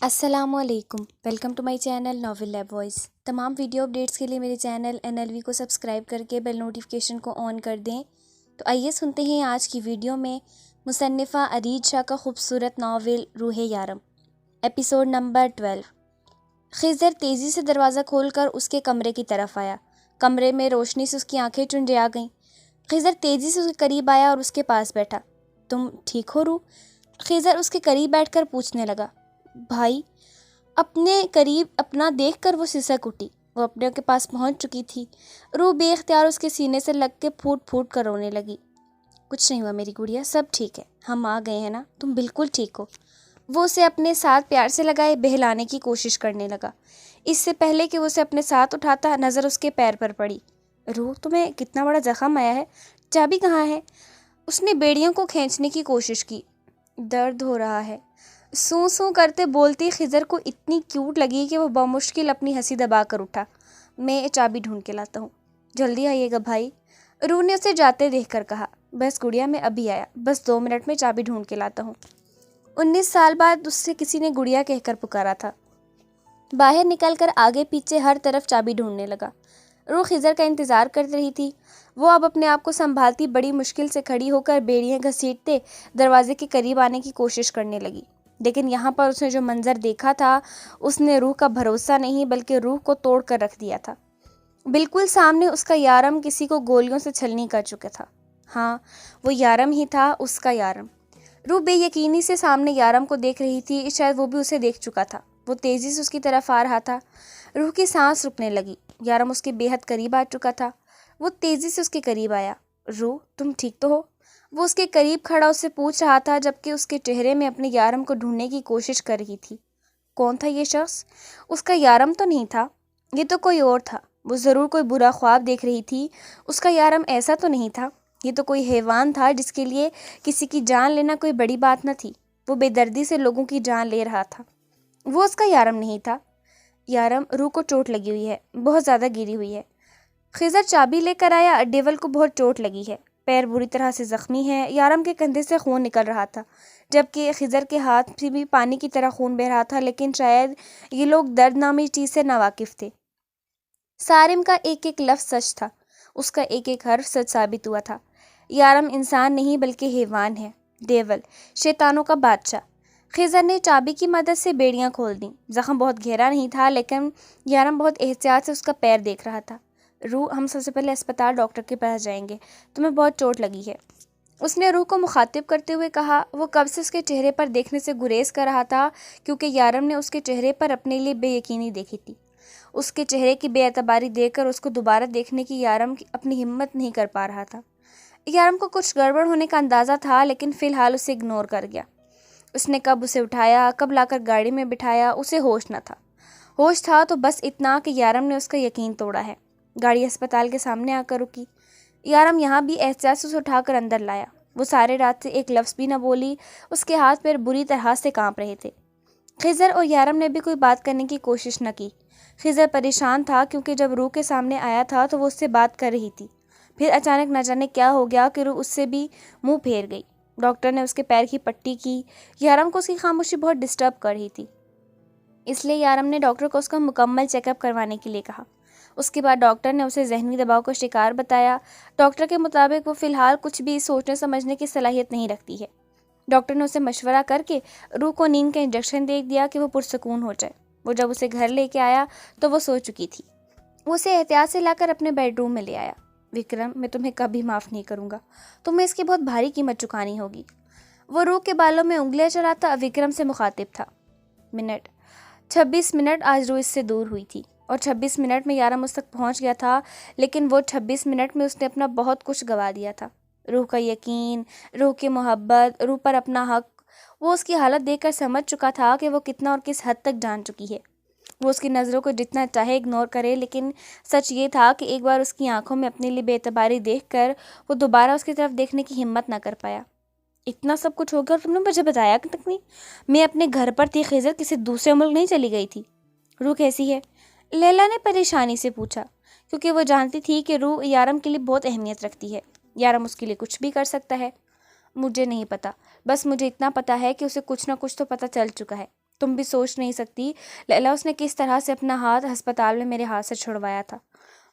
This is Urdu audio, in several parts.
السلام علیکم، welcome to my channel novel lab voice. Video ویڈیو اپڈیٹس کے لیے میرے چینل NLV کو سبسکرائب کر کے بیل نوٹیفیکیشن کو آن کر دیں۔ تو آئیے سنتے ہیں آج کی ویڈیو میں مصنفہ ارید شاہ کا خوبصورت ناول روح یارم، ایپیسوڈ نمبر 12۔ خضر تیزی سے دروازہ کھول کر اس کے کمرے کی طرف آیا۔ کمرے میں روشنی سے اس کی آنکھیں چنڈیا گئیں۔ خضر تیزی سے اس کے قریب آیا اور اس کے پاس بیٹھا۔ تم ٹھیک ہو روح؟ خضر اس کے قریب بیٹھ کر پوچھنے لگا۔ بھائی، اپنے قریب اپنا دیکھ کر وہ سسک اٹھی۔ وہ اپنے کے پاس پہنچ چکی تھی۔ روح بے اختیار اس کے سینے سے لگ کے پھوٹ پھوٹ کر رونے لگی۔ کچھ نہیں ہوا میری گڑیا، سب ٹھیک ہے، ہم آ گئے ہیں نا، تم بالکل ٹھیک ہو۔ وہ اسے اپنے ساتھ پیار سے لگائے بہلانے کی کوشش کرنے لگا۔ اس سے پہلے کہ وہ اسے اپنے ساتھ اٹھاتا، نظر اس کے پیر پر پڑی۔ روح، تمہیں کتنا بڑا زخم آیا ہے، چابی کہاں ہے؟ اس نے بیڑیوں کو کھینچنے کی کوشش کی۔ درد ہو رہا ہے، سوں سوں کرتے بولتی خضر کو اتنی کیوٹ لگی کہ وہ بمشکل اپنی ہنسی دبا کر اٹھا۔ میں چابی ڈھونڈ کے لاتا ہوں، جلدی آئیے گا بھائی، روح نے اسے جاتے دیکھ کر کہا۔ بس گڑیا، میں ابھی آیا، بس 2 منٹ میں چابی ڈھونڈ کے لاتا ہوں۔ 19 سال بعد اس سے کسی نے گڑیا کہہ کر پکارا تھا۔ باہر نکل کر آگے پیچھے ہر طرف چابی ڈھونڈنے لگا۔ روح خضر کا انتظار کر رہی تھی۔ وہ اب اپنے آپ کو سنبھالتی بڑی مشکل سے کھڑی ہو کر بیڑیاں گھسیٹتے دروازے کے قریب آنے کی کوشش کرنے لگی، لیکن یہاں پر اس نے جو منظر دیکھا تھا اس نے روح کا بھروسہ نہیں بلکہ روح کو توڑ کر رکھ دیا تھا۔ بالکل سامنے اس کا یارم کسی کو گولیوں سے چھلنی کر چکا تھا۔ ہاں، وہ یارم ہی تھا، اس کا یارم۔ روح بے یقینی سے سامنے یارم کو دیکھ رہی تھی، شاید وہ بھی اسے دیکھ چکا تھا۔ وہ تیزی سے اس کی طرف آ رہا تھا۔ روح کی سانس رکنے لگی۔ یارم اس کے بے حد قریب آ چکا تھا۔ وہ تیزی سے اس کے قریب آیا۔ روح، تم ٹھیک تو ہو؟ وہ اس کے قریب کھڑا اس سے پوچھ رہا تھا، جبکہ اس کے چہرے میں اپنے یارم کو ڈھونڈنے کی کوشش کر رہی تھی۔ کون تھا یہ شخص؟ اس کا یارم تو نہیں تھا، یہ تو کوئی اور تھا۔ وہ ضرور کوئی برا خواب دیکھ رہی تھی۔ اس کا یارم ایسا تو نہیں تھا، یہ تو کوئی حیوان تھا جس کے لیے کسی کی جان لینا کوئی بڑی بات نہ تھی۔ وہ بے دردی سے لوگوں کی جان لے رہا تھا۔ وہ اس کا یارم نہیں تھا۔ یارم، روح کو چوٹ لگی ہوئی ہے، بہت زیادہ گری ہوئی ہے۔ خضر چابی لے کر آیا۔ ڈیول کو بہت چوٹ لگی ہے، پیر بری طرح سے زخمی ہے۔ یارم کے کندھے سے خون نکل رہا تھا، جبکہ خضر کے ہاتھ سے بھی پانی کی طرح خون بہہ رہا تھا، لیکن شاید یہ لوگ درد نامی چیز سے ناواقف تھے۔ سارم کا ایک ایک لفظ سچ تھا، اس کا ایک ایک حرف سچ ثابت ہوا تھا۔ یارم انسان نہیں بلکہ حیوان ہے، ڈیول، شیطانوں کا بادشاہ۔ خضر نے چابی کی مدد سے بیڑیاں کھول دیں۔ زخم بہت گہرا نہیں تھا، لیکن یارم بہت احتیاط سے اس کا پیر دیکھ رہا تھا۔ روح، ہم سب سے پہلے اسپتال ڈاکٹر کے پاس جائیں گے، تمہیں بہت چوٹ لگی ہے، اس نے روح کو مخاطب کرتے ہوئے کہا۔ وہ کب سے اس کے چہرے پر دیکھنے سے گریز کر رہا تھا، کیونکہ یارم نے اس کے چہرے پر اپنے لیے بے یقینی دیکھی تھی۔ اس کے چہرے کی بے اعتباری دیکھ کر اس کو دوبارہ دیکھنے کی یارم اپنی ہمت نہیں کر پا رہا تھا۔ یارم کو کچھ گڑبڑ ہونے کا اندازہ تھا، لیکن فی الحال اسے اگنور کر گیا۔ اس نے کب اسے اٹھایا، کب لا کر گاڑی میں بٹھایا، اسے ہوش نہ تھا۔ ہوش تھا تو بس اتنا کہ یارم نے اس کا یقین توڑا ہے۔ گاڑی اسپتال کے سامنے آ کر رکی۔ یارم یہاں بھی احتیاط سے اسے اٹھا کر اندر لایا۔ وہ سارے رات سے ایک لفظ بھی نہ بولی، اس کے ہاتھ پیر بری طرح سے کانپ رہے تھے۔ خضر اور یارم نے بھی کوئی بات کرنے کی کوشش نہ کی۔ خضر پریشان تھا، کیونکہ جب روح کے سامنے آیا تھا تو وہ اس سے بات کر رہی تھی، پھر اچانک نہ جانے کیا ہو گیا کہ روح اس سے بھی منہ پھیر گئی۔ ڈاکٹر نے اس کے پیر کی پٹی کی۔ یارم کو اس کی خاموشی بہت ڈسٹرب کر رہی تھی، اس لیے یارم نے ڈاکٹر کو اس کا مکمل چیک اپ کروانے کے لیے کہا۔ اس کے بعد ڈاکٹر نے اسے ذہنی دباؤ کا شکار بتایا۔ ڈاکٹر کے مطابق وہ فی الحال کچھ بھی سوچنے سمجھنے کی صلاحیت نہیں رکھتی ہے۔ ڈاکٹر نے اسے مشورہ کر کے روح کو نیند کا انجیکشن دے دیا کہ وہ پرسکون ہو جائے۔ وہ جب اسے گھر لے کے آیا تو وہ سو چکی تھی۔ وہ اسے احتیاط سے لا کر اپنے بیڈ روم میں لے آیا۔ وکرم، میں تمہیں کبھی معاف نہیں کروں گا، تمہیں اس کی بہت بھاری قیمت چکانی ہوگی۔ وہ روح کے بالوں میں انگلیاں چلاتا وکرم سے مخاطب تھا۔ 26 منٹ آج روح اس سے دور ہوئی تھی، اور 26 منٹ میں یارم اس تک پہنچ گیا تھا، لیکن وہ 26 منٹ میں اس نے اپنا بہت کچھ گوا دیا تھا۔ روح کا یقین، روح کی محبت، روح پر اپنا حق۔ وہ اس کی حالت دیکھ کر سمجھ چکا تھا کہ وہ کتنا اور کس حد تک جان چکی ہے۔ وہ اس کی نظروں کو جتنا چاہے اگنور کرے، لیکن سچ یہ تھا کہ ایک بار اس کی آنکھوں میں اپنے لیے بے اعتباری دیکھ کر وہ دوبارہ اس کی طرف دیکھنے کی ہمت نہ کر پایا۔ اتنا سب کچھ ہو گیا اور تم نے مجھے بتایا تک نہیں؟ میں اپنے گھر پر تھی خضر، کسی دوسرے ملک نہیں چلی گئی تھی۔ روح کیسی ہے؟ لیلا نے پریشانی سے پوچھا، کیونکہ وہ جانتی تھی کہ روح یارم کے لیے بہت اہمیت رکھتی ہے۔ یارم اس کے لیے کچھ بھی کر سکتا ہے۔ مجھے نہیں پتا، بس مجھے اتنا پتا ہے کہ اسے کچھ نہ کچھ تو پتا چل چکا ہے۔ تم بھی سوچ نہیں سکتی لیلا اس نے کس طرح سے اپنا ہاتھ ہسپتال میں میرے ہاتھ سے چھڑوایا تھا۔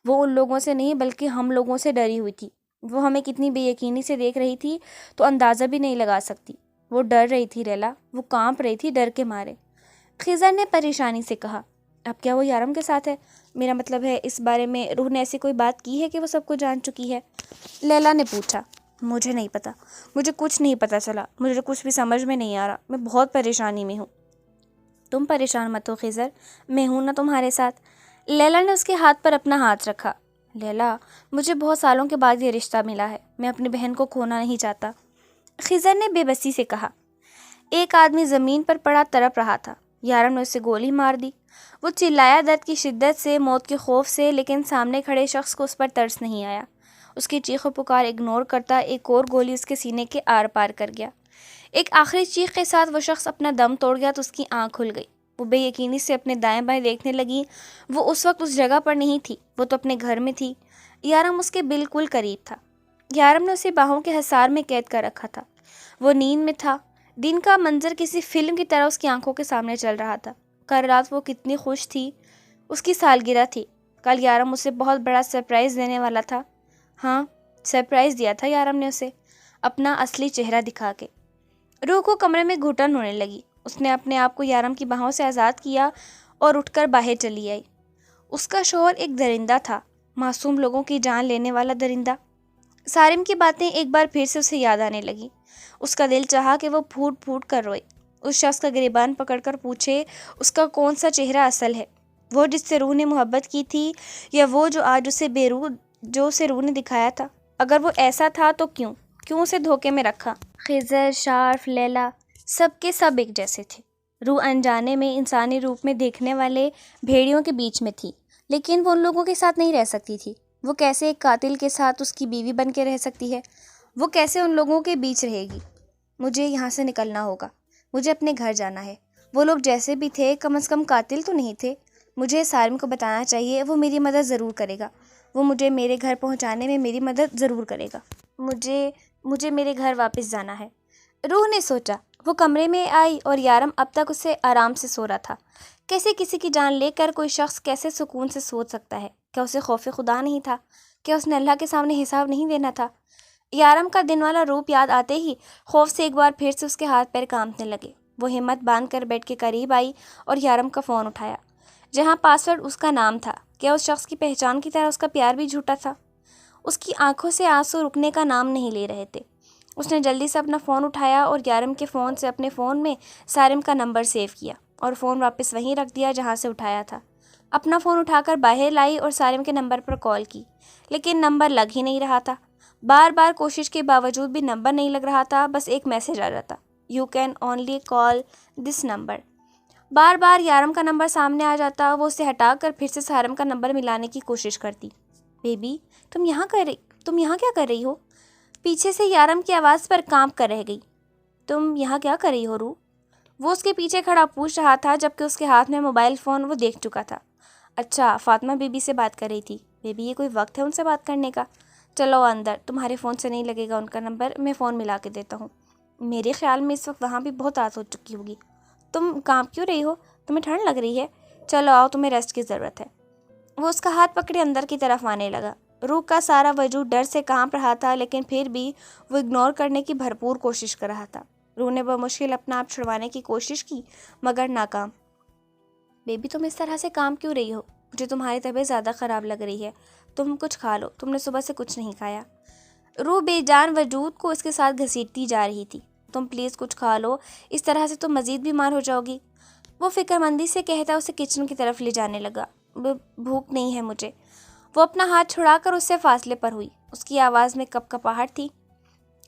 وہ ان لوگوں سے نہیں بلکہ ہم لوگوں سے ڈری ہوئی تھی۔ وہ ہمیں کتنی بے یقینی سے دیکھ رہی تھی تو اندازہ بھی نہیں لگا سکتی۔ وہ ڈر رہی تھی لیلا، وہ کانپ رہی تھی ڈر کے مارے۔ خضر نے پریشانی سے کہا، اب کیا وہ یارم کے ساتھ ہے؟ میرا مطلب ہے اس بارے میں روح نے ایسی کوئی بات کی ہے کہ وہ سب کو جان چکی ہے؟ لیلا نے پوچھا۔ مجھے نہیں پتا، مجھے کچھ نہیں پتا چلا، مجھے کچھ بھی سمجھ میں نہیں آ رہا، میں بہت پریشانی میں ہوں۔ تم پریشان مت ہو خضر، میں ہوں نا تمہارے ساتھ۔ لیلا نے اس کے ہاتھ پر اپنا ہاتھ رکھا۔ لیلا، مجھے بہت سالوں کے بعد یہ رشتہ ملا ہے، میں اپنی بہن کو کھونا نہیں چاہتا۔ خضر نے بے بسی سے کہا۔ ایک آدمی زمین پر پڑا تڑپ رہا تھا۔ یارم نے اسے گولی مار دی۔ وہ چلایا درد کی شدت سے، موت کے خوف سے، لیکن سامنے کھڑے شخص کو اس پر ترس نہیں آیا۔ اس کی چیخ و پکار اگنور کرتا ایک اور گولی اس کے سینے کے آر پار کر گیا۔ ایک آخری چیخ کے ساتھ وہ شخص اپنا دم توڑ گیا تو اس کی آنکھ کھل گئی۔ وہ بے یقینی سے اپنے دائیں بائیں دیکھنے لگی۔ وہ اس وقت اس جگہ پر نہیں تھی، وہ تو اپنے گھر میں تھی۔ یارم اس کے بالکل قریب تھا۔ یارم نے اسے باہوں کے حصار میں قید کر رکھا تھا۔ وہ نیند میں تھا۔ دن کا منظر کسی فلم کی طرح اس کی آنکھوں کے سامنے چل رہا تھا۔ کل رات وہ کتنی خوش تھی، اس کی سالگرہ تھی۔ کل یارم اسے بہت بڑا سرپرائز دینے والا تھا۔ ہاں، سرپرائز دیا تھا یارم نے اسے، اپنا اصلی چہرہ دکھا کے۔ روح کو کمرے میں گھٹن ہونے لگی۔ اس نے اپنے آپ کو یارم کی باہوں سے آزاد کیا اور اٹھ کر باہر چلی آئی۔ اس کا شوہر ایک درندہ تھا، معصوم لوگوں کی جان لینے والا درندہ۔ سارم کی باتیں ایک بار پھر سے اسے یاد آنے لگی۔ اس کا دل چاہا کہ وہ پھوٹ پھوٹ کر روئے، اس شخص کا گریبان پکڑ کر پوچھے اس کا کون سا چہرہ اصل ہے، وہ جس سے روح نے محبت کی تھی، یا وہ جو آج اسے روح نے دکھایا تھا؟ اگر وہ ایسا تھا تو کیوں اسے دھوکے میں رکھا؟ خضر، شارف، لیلا سب کے سب ایک جیسے تھے۔ روح انجانے میں انسانی روپ میں دیکھنے والے بھیڑیوں کے بیچ میں تھی، لیکن وہ ان لوگوں کے ساتھ نہیں رہ سکتی تھی۔ وہ کیسے ایک قاتل کے ساتھ اس کی بیوی بن کے رہ سکتی ہے؟ وہ کیسے ان لوگوں کے بیچ رہے گی؟ مجھے یہاں سے نکلنا ہوگا، مجھے اپنے گھر جانا ہے۔ وہ لوگ جیسے بھی تھے کم از کم قاتل تو نہیں تھے۔ مجھے سارم کو بتانا چاہیے، وہ میری مدد ضرور کرے گا۔ وہ مجھے میرے گھر پہنچانے میں میری مدد ضرور کرے گا۔ مجھے میرے گھر واپس جانا ہے، روح نے سوچا۔ وہ کمرے میں آئی اور یارم اب تک اسے آرام سے سو رہا تھا۔ کیسے کسی کی جان لے کر کوئی شخص کیسے سکون سے سو سکتا ہے؟ کیا اسے خوف خدا نہیں تھا؟ کیا اس نے اللہ کے سامنے حساب نہیں دینا تھا؟ یارم کا دن والا روپ یاد آتے ہی خوف سے ایک بار پھر سے اس کے ہاتھ پیر کانپنے لگے۔ وہ ہمت باندھ کر بیڈ کے قریب آئی اور یارم کا فون اٹھایا، جہاں پاس ورڈ اس کا نام تھا۔ کیا اس شخص کی پہچان کی طرح اس کا پیار بھی جھوٹا تھا؟ اس کی آنکھوں سے آنسو رکنے کا نام نہیں لے رہے تھے۔ اس نے جلدی سے اپنا فون اٹھایا اور یارم کے فون سے اپنے فون میں سارم کا نمبر سیو کیا اور فون واپس وہیں رکھ دیا جہاں سے اٹھایا تھا۔ اپنا فون اٹھا کر باہر لائی اور سارم کے نمبر پر کال کی، لیکن نمبر لگ ہی نہیں رہا تھا۔ بار بار کوشش کے باوجود بھی نمبر نہیں لگ رہا تھا، بس ایک میسج آ رہا تھا، you can only call this number. بار بار یارم کا نمبر سامنے آ جاتا، وہ اسے ہٹا کر پھر سے سارم کا نمبر ملانے کی کوشش کرتی۔ بیبی، تم یہاں کیا کر رہی ہو؟ پیچھے سے یارم کی آواز پر کانپ کر رہ گئی۔ تم یہاں کیا کر رہی ہو روح؟ وہ اس کے پیچھے کھڑا پوچھ رہا تھا، جبکہ اس کے ہاتھ میں موبائل فون وہ دیکھ چکا تھا۔ اچھا، فاطمہ بی بی سے بات کر رہی تھی۔ بیبی، یہ کوئی وقت ہے ان سے بات کرنے کا؟ چلو اندر، تمہارے فون سے نہیں لگے گا ان کا نمبر، میں فون ملا کے دیتا ہوں۔ میرے خیال میں اس وقت وہاں بھی بہت رات ہو چکی ہوگی۔ تم کانپ کیوں رہی ہو؟ تمہیں ٹھنڈ لگ رہی ہے؟ چلو آؤ، تمہیں ریسٹ کی ضرورت ہے۔ وہ اس کا ہاتھ پکڑے اندر کی طرف آنے لگا۔ روح کا سارا وجود ڈر سے کانپ رہا تھا، لیکن پھر بھی وہ اگنور کرنے کی بھرپور کوشش کر رہا تھا۔ روح نے بمشکل اپنا آپ چھڑوانے کی کوشش کی، مگر ناکام۔ بیبی، تم اس طرح سے کانپ کیوں رہی ہو؟ مجھے تمہاری طبیعت زیادہ خراب لگ رہی ہے، تم کچھ کھا لو، تم نے صبح سے کچھ نہیں کھایا۔ روح بے جان وجود کو اس کے ساتھ گھسیٹتی جا رہی تھی۔ تم پلیز کچھ کھا لو، اس طرح سے تم مزید بیمار ہو جاؤ گی۔ وہ فکر مندی سے کہتا اسے کچن کی طرف لے جانے لگا۔ بھوک نہیں ہے مجھے۔ وہ اپنا ہاتھ چھڑا کر اس سے فاصلے پر ہوئی۔ اس کی آواز میں کپ کپاہٹ تھی۔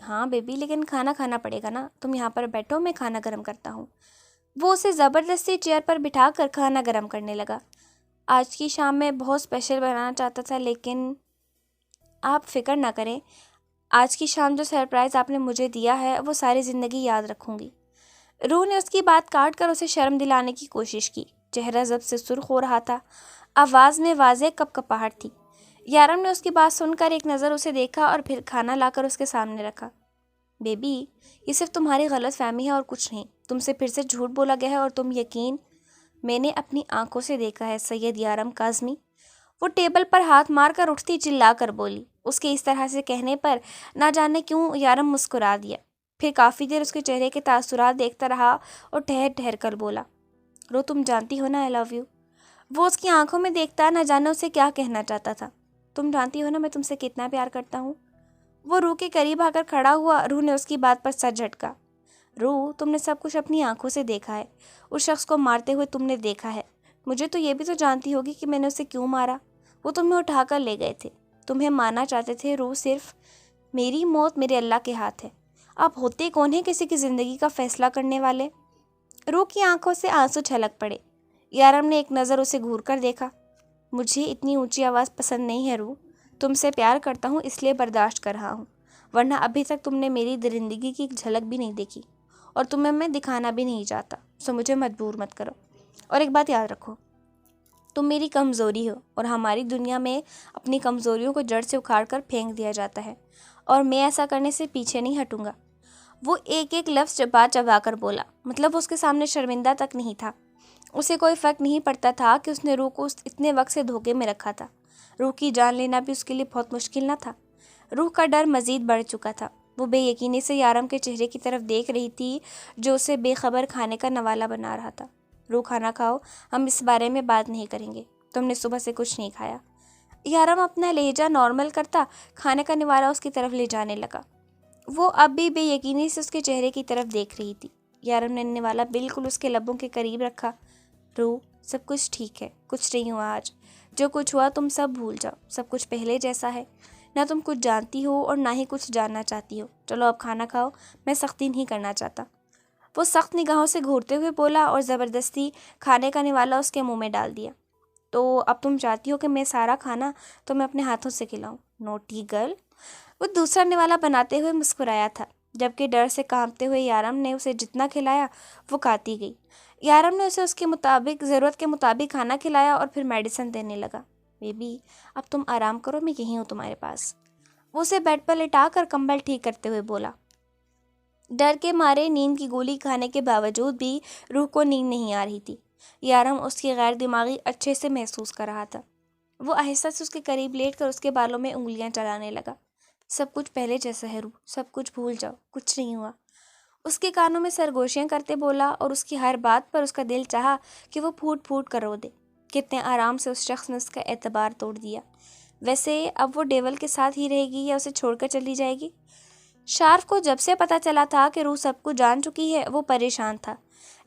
ہاں بیبی، لیکن کھانا کھانا پڑے گا نا، تم یہاں پر بیٹھو، میں کھانا گرم کرتا ہوں۔ وہ اسے زبردستی چیئر پر بٹھا کر کھانا گرم کرنے لگا۔ آج کی شام میں بہت اسپیشل بنانا چاہتا تھا، لیکن آپ فکر نہ کریں، آج کی شام جو سرپرائز آپ نے مجھے دیا ہے وہ ساری زندگی یاد رکھوں گی۔ روح نے اس کی بات کاٹ کر اسے شرم دلانے کی کوشش کی۔ چہرہ ضبط سے سرخ ہو رہا تھا، آواز میں واضح کپ کپاہٹ تھی۔ یارم نے اس کی بات سن کر ایک نظر اسے دیکھا اور پھر کھانا لا کر اس کے سامنے رکھا۔ بیبی، یہ صرف تمہاری غلط فہمی ہے اور کچھ نہیں۔ تم سے پھر سے جھوٹ بولا گیا ہے اور تم یقین میں نے اپنی آنکھوں سے دیکھا ہے سید یارم کاظمی۔ وہ ٹیبل پر ہاتھ مار کر اٹھتی چلا کر بولی۔ اس کے اس طرح سے کہنے پر نہ جانے کیوں یارم مسکرا دیا، پھر کافی دیر اس کے چہرے کے تاثرات دیکھتا رہا اور ٹھہر ٹھہر کر بولا، رو تم جانتی ہو نا آئی لو یو۔ وہ اس کی آنکھوں میں دیکھتا نہ جانے اسے کیا کہنا چاہتا تھا۔ تم جانتی ہو نا میں تم سے کتنا پیار کرتا ہوں۔ وہ روح کے قریب آ کر کھڑا ہوا۔ روح نے اس کی بات پر سر جھٹکا۔ روح، تم نے سب کچھ اپنی آنکھوں سے دیکھا ہے، اس شخص کو مارتے ہوئے تم نے دیکھا ہے، مجھے تو یہ بھی تو جانتی ہوگی کہ میں نے اسے کیوں مارا۔ وہ تمہیں اٹھا کر لے گئے تھے، تمہیں مارنا چاہتے تھے۔ روح، صرف میری موت میرے اللہ کے ہاتھ ہے، آپ ہوتے کون ہیں کسی کی زندگی کا فیصلہ کرنے والے؟ روح کی آنکھوں سے آنسو چھلک پڑے۔ یارم نے ایک نظر اسے گھور کر دیکھا۔ مجھے اتنی اونچی آواز پسند نہیں ہے روح، تم سے پیار کرتا ہوں اس لیے برداشت کر رہا ہوں، ورنہ ابھی تک تم نے میری درندگی کی ایک جھلک بھی نہیں دیکھی، اور تمہیں میں دکھانا بھی نہیں چاہتا، سو مجھے مجبور مت کرو۔ اور ایک بات یاد رکھو، تم میری کمزوری ہو، اور ہماری دنیا میں اپنی کمزوریوں کو جڑ سے اکھاڑ کر پھینک دیا جاتا ہے، اور میں ایسا کرنے سے پیچھے نہیں ہٹوں گا۔ وہ ایک ایک لفظ چبا چبا کر بولا، مطلب اس کے سامنے شرمندہ تک نہیں تھا۔ اسے کوئی فرق نہیں پڑتا تھا کہ اس نے روح کو اتنے وقت سے دھوکے میں رکھا تھا۔ روح کی جان لینا بھی اس کے لیے بہت مشکل نہ تھا۔ روح کا ڈر مزید بڑھ چکا تھا۔ وہ بے یقینی سے یارم کے چہرے کی طرف دیکھ رہی تھی جو اسے بے خبر کھانے کا نوالہ بنا رہا تھا۔ روح، کھانا کھاؤ، ہم اس بارے میں بات نہیں کریں گے، تم نے صبح سے کچھ نہیں کھایا۔ یارم اپنا لہجہ نارمل کرتا کھانے کا نوالہ اس کی طرف لے جانے لگا۔ وہ اب بھی بے یقینی سے اس کے چہرے کی طرف دیکھ رہی تھی۔ یارم نے نوالہ بالکل اس کے لبوں کے قریب رکھا۔ روح، سب کچھ ٹھیک ہے، کچھ نہیں ہوا آج، جو کچھ ہوا تم سب بھول جاؤ، سب کچھ پہلے جیسا ہے، نہ تم کچھ جانتی ہو اور نہ ہی کچھ جاننا چاہتی ہو، چلو اب کھانا کھاؤ، میں سختی نہیں کرنا چاہتا۔ وہ سخت نگاہوں سے گھورتے ہوئے بولا اور زبردستی کھانے کا نوالہ اس کے منہ میں ڈال دیا۔ تو اب تم چاہتی ہو کہ میں سارا کھانا تمہیں اپنے ہاتھوں سے کھلاؤں؟ Naughty girl. وہ دوسرا نوالہ بناتے ہوئے مسکرایا تھا، جبکہ ڈر سے کانپتے ہوئے یارم نے اسے جتنا کھلایا وہ کھاتی گئی۔ یارم نے اسے اس کے مطابق ضرورت کے مطابق کھانا کھلایا اور پھر میڈیسن دینے لگا۔ بیبی، اب تم آرام کرو، میں یہیں ہوں تمہارے پاس۔ وہ اسے بیڈ پر لٹا کر کمبل ٹھیک کرتے ہوئے بولا۔ ڈر کے مارے نیند کی گولی کھانے کے باوجود بھی روح کو نیند نہیں آ رہی تھی۔ یارم اس کی غیر دماغی اچھے سے محسوس کر رہا تھا۔ وہ آہستہ سے اس کے قریب لیٹ کر اس کے بالوں میں انگلیاں چلانے لگا۔ سب کچھ پہلے جیسا ہے روح، سب کچھ بھول جاؤ، کچھ نہیں ہوا۔ اس کے کانوں میں سرگوشیاں کرتے بولا اور اس کی ہر بات پر اس کا دل چاہا کہ وہ پھوٹ پھوٹ کر رو دے۔ کتنے آرام سے اس شخص نے اس کا اعتبار توڑ دیا۔ ویسے اب وہ ڈیول کے ساتھ ہی رہے گی یا اسے چھوڑ کر چلی جائے گی؟ شارف کو جب سے پتہ چلا تھا کہ روح سب کچھ جان چکی ہے وہ پریشان تھا،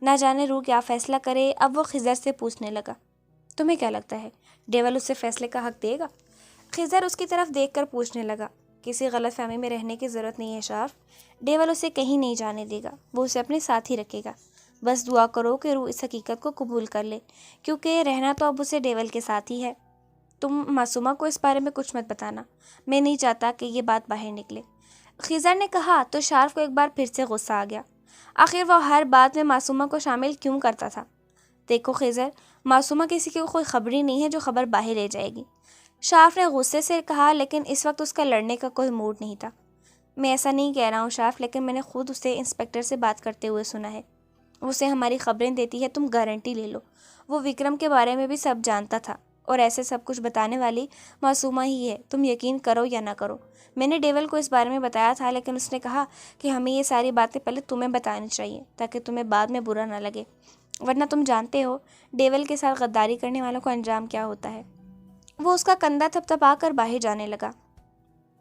نہ جانے روح کیا فیصلہ کرے۔ اب وہ خضر سے پوچھنے لگا، تمہیں کیا لگتا ہے ڈیول اسے فیصلے کا حق دے گا؟ خضر اس کی طرف دیکھ کر پوچھنے لگا، کسی غلط فہمی میں رہنے کی ضرورت نہیں ہے شارف، ڈیول اسے کہیں نہیں جانے دے گا، وہ اسے اپنے ساتھ ہی رکھے گا۔ بس دعا کرو کہ روح اس حقیقت کو قبول کر لے، کیونکہ رہنا تو اب اسے ڈیول کے ساتھ ہی ہے۔ تم معصومہ کو اس بارے میں کچھ مت بتانا، میں نہیں چاہتا کہ یہ بات باہر نکلے، خضر نے کہا تو شارف کو ایک بار پھر سے غصہ آ گیا۔ آخر وہ ہر بات میں معصومہ کو شامل کیوں کرتا تھا؟ دیکھو خضر، معصومہ کسی کی کوئی خبر ہی نہیں ہے جو خبر باہر لے جائے گی، شارف نے غصے سے کہا، لیکن اس وقت اس کا لڑنے کا کوئی موڈ نہیں تھا۔ میں ایسا نہیں کہہ رہا ہوں شارف، لیکن میں نے خود اسے انسپیکٹر سے بات کرتے ہوئے سنا ہے، اسے ہماری خبریں دیتی ہے، تم گارنٹی لے لو، وہ وکرم کے بارے میں بھی سب جانتا تھا، اور ایسے سب کچھ بتانے والی معصومہ ہی ہے، تم یقین کرو یا نہ کرو۔ میں نے ڈیول کو اس بارے میں بتایا تھا، لیکن اس نے کہا کہ ہمیں یہ ساری باتیں پہلے تمہیں بتانی چاہیے تاکہ تمہیں بعد میں برا نہ لگے، ورنہ تم جانتے ہو ڈیول کے ساتھ غداری کرنے والوں کو انجام کیا ہوتا ہے۔ وہ اس کا کندھا تھپتھپا کر باہر جانے لگا۔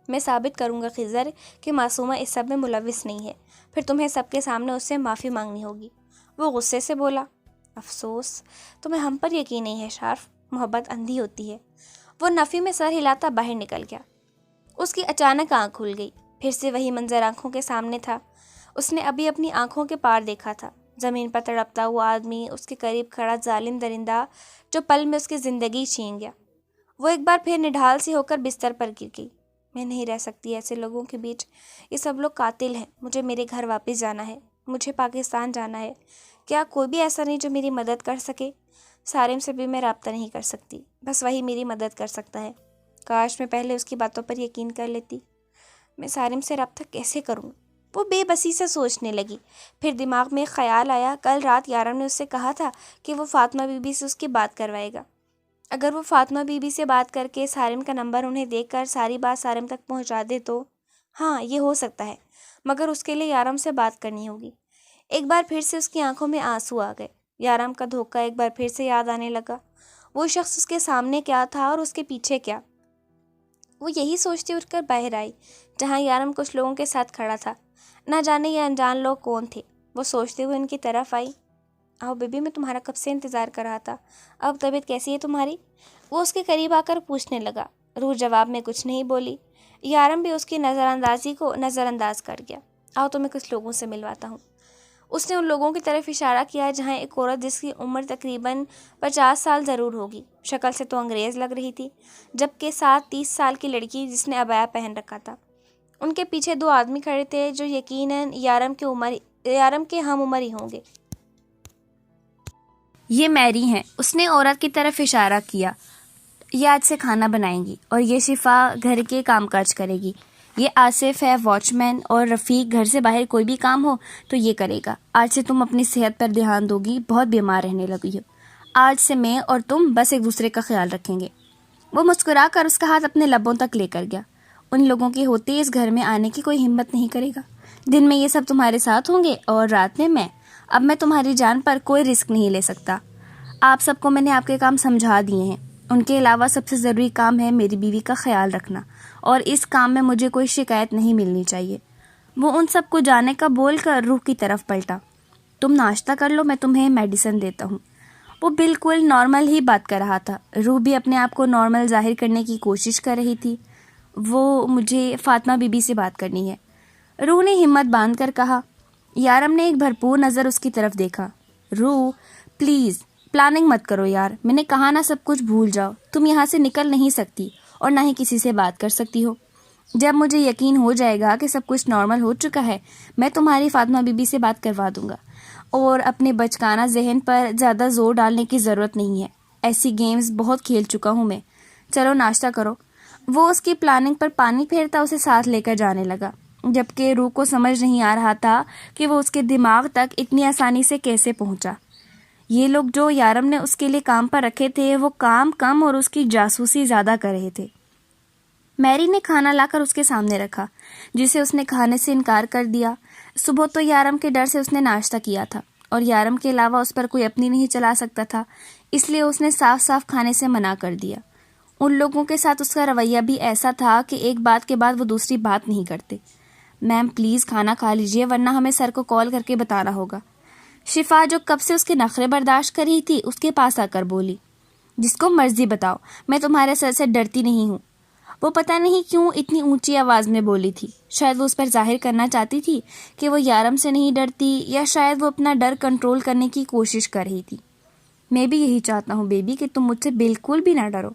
میں ثابت کروں گا خضر کہ معصومہ اس سب میں ملوث نہیں ہے، پھر تمہیں سب کے سامنے اس سے معافی مانگنی ہوگی۔ وہ غصے سے بولا، افسوس تمہیں ہم پر یقین نہیں ہے شارف، محبت اندھی ہوتی ہے۔ وہ نفی میں سر ہلاتا باہر نکل گیا۔ اس کی اچانک آنکھ کھل گئی، پھر سے وہی منظر آنکھوں کے سامنے تھا۔ اس نے ابھی اپنی آنکھوں کے پار دیکھا تھا، زمین پر تڑپتا ہوا آدمی، اس کے قریب کھڑا ظالم درندہ جو پل میں اس کی زندگی چھین گیا۔ وہ ایک بار پھر نڈھال سی ہو کر بستر پر گر گئی۔ میں نہیں رہ سکتی ایسے لوگوں کے بیچ، یہ سب لوگ قاتل ہیں، مجھے میرے گھر واپس جانا ہے، مجھے پاکستان جانا ہے۔ کیا کوئی بھی ایسا نہیں جو میری مدد کر سکے؟ سارم سے بھی میں رابطہ نہیں کر سکتی، بس وہی میری مدد کر سکتا ہے۔ کاش میں پہلے اس کی باتوں پر یقین کر لیتی۔ میں سارم سے رابطہ کیسے کروں؟ وہ بے بسی سے سوچنے لگی۔ پھر دماغ میں ایک خیال آیا، کل رات یارم نے اس سے کہا تھا کہ وہ فاطمہ بی بی سے اس کی بات کروائے گا۔ اگر وہ فاطمہ بی بی سے بات کر کے سارم کا نمبر انہیں دے کر ساری بات سارم تک پہنچا دے تو ہاں یہ ہو سکتا ہے، مگر اس کے لیے یارم سے بات کرنی ہوگی۔ ایک بار پھر سے اس کی آنکھوں میں آنسو آ گئے۔ یارم کا دھوکہ ایک بار پھر سے یاد آنے لگا۔ وہ شخص اس کے سامنے کیا تھا اور اس کے پیچھے کیا؟ وہ یہی سوچتی اٹھ کر باہر آئی جہاں یارم کچھ لوگوں کے ساتھ کھڑا تھا۔ نہ جانے یہ انجان لوگ کون تھے۔ وہ سوچتے ہوئے ان کی طرف آئی۔ آؤ بیبی، میں تمہارا کب سے انتظار کر رہا تھا۔ اب طبیعت کیسی ہے تمہاری؟ وہ اس کے قریب آ کر پوچھنے لگا۔ روح جواب میں کچھ نہیں بولی۔ یارم بھی اس کی نظر اندازی کو نظر انداز کر گیا۔ آؤ تمہیں کچھ لوگوں سے ملواتا ہوں۔ اس نے ان لوگوں کی طرف اشارہ کیا جہاں ایک عورت جس کی عمر تقریباً 50 سال ضرور ہوگی، شکل سے تو انگریز لگ رہی تھی، جبکہ ساتھ 30 سال کی لڑکی جس نے عبایا پہن رکھا تھا۔ ان کے پیچھے 2 آدمی کھڑے تھے جو یقیناً یارم کے ہم عمر ہی ہوں گے۔ یہ میری ہیں، اس نے عورت کی طرف اشارہ کیا۔ یہ آج سے کھانا بنائیں گی اور یہ شفا گھر کے کام کاج کرے گی۔ یہ آصف ہے واچ مین، اور رفیق گھر سے باہر کوئی بھی کام ہو تو یہ کرے گا۔ آج سے تم اپنی صحت پر دھیان دو گی، بہت بیمار رہنے لگی ہو۔ آج سے میں اور تم بس ایک دوسرے کا خیال رکھیں گے۔ وہ مسکرا کر اس کا ہاتھ اپنے لبوں تک لے کر گیا۔ ان لوگوں کے ہوتے اس گھر میں آنے کی کوئی ہمت نہیں کرے گا۔ دن میں یہ سب تمہارے ساتھ ہوں گے اور رات میں اب میں تمہاری جان پر کوئی رسک نہیں لے سکتا۔ آپ سب کو میں نے آپ کے کام سمجھا دیے ہیں۔ ان کے علاوہ سب سے ضروری کام ہے میری بیوی کا خیال رکھنا، اور اس کام میں مجھے کوئی شکایت نہیں ملنی چاہیے۔ وہ ان سب کو جانے کا بول کر روح کی طرف پلٹا۔ تم ناشتہ کر لو، میں تمہیں میڈیسن دیتا ہوں۔ وہ بالکل نارمل ہی بات کر رہا تھا۔ روح بھی اپنے آپ کو نارمل ظاہر کرنے کی کوشش کر رہی تھی۔ مجھے فاطمہ بی بی سے بات کرنی ہے، روح نے ہمت باندھ کر کہا۔ یارم نے ایک بھرپور نظر اس کی طرف دیکھا۔ روح پلیز پلاننگ مت کرو یار، میں نے کہا نا سب کچھ بھول جاؤ۔ تم یہاں سے نکل نہیں سکتی اور نہ ہی کسی سے بات کر سکتی ہو۔ جب مجھے یقین ہو جائے گا کہ سب کچھ نارمل ہو چکا ہے، میں تمہاری فاطمہ بی بی سے بات کروا دوں گا، اور اپنے بچکانہ ذہن پر زیادہ زور ڈالنے کی ضرورت نہیں ہے۔ ایسی گیمز بہت کھیل چکا ہوں میں۔ چلو ناشتہ کرو۔ وہ اس کی پلاننگ پر پانی پھیرتا اسے ساتھ لے کر جانے لگا، جبکہ روح کو سمجھ نہیں آ رہا تھا کہ وہ اس کے دماغ تک اتنی آسانی سے کیسے پہنچا۔ یہ لوگ جو یارم نے اس کے لیے کام پر رکھے تھے وہ کام کم اور اس کی جاسوسی زیادہ کر رہے تھے۔ میری نے کھانا لا کر اس کے سامنے رکھا، جسے اس نے کھانے سے انکار کر دیا۔ صبح تو یارم کے ڈر سے اس نے ناشتہ کیا تھا، اور یارم کے علاوہ اس پر کوئی اپنی نہیں چلا سکتا تھا، اس لیے اس نے صاف صاف کھانے سے منع کر دیا۔ ان لوگوں کے ساتھ اس کا رویہ بھی ایسا تھا کہ ایک بات کے بعد وہ دوسری بات نہیں کرتے۔ میم پلیز کھانا کھا لیجئے، ورنہ ہمیں سر کو کال کر کے بتانا ہوگا۔ شفا جو کب سے اس کے نخرے برداشت کر رہی تھی اس کے پاس آ کر بولی، جس کو مرضی بتاؤ، میں تمہارے سر سے ڈرتی نہیں ہوں۔ وہ پتہ نہیں کیوں اتنی اونچی آواز میں بولی تھی۔ شاید وہ اس پر ظاہر کرنا چاہتی تھی کہ وہ یارم سے نہیں ڈرتی، یا شاید وہ اپنا ڈر کنٹرول کرنے کی کوشش کر رہی تھی۔ میں بھی یہی چاہتا ہوں بیبی کہ تم مجھ سے بالکل بھی نہ ڈرو۔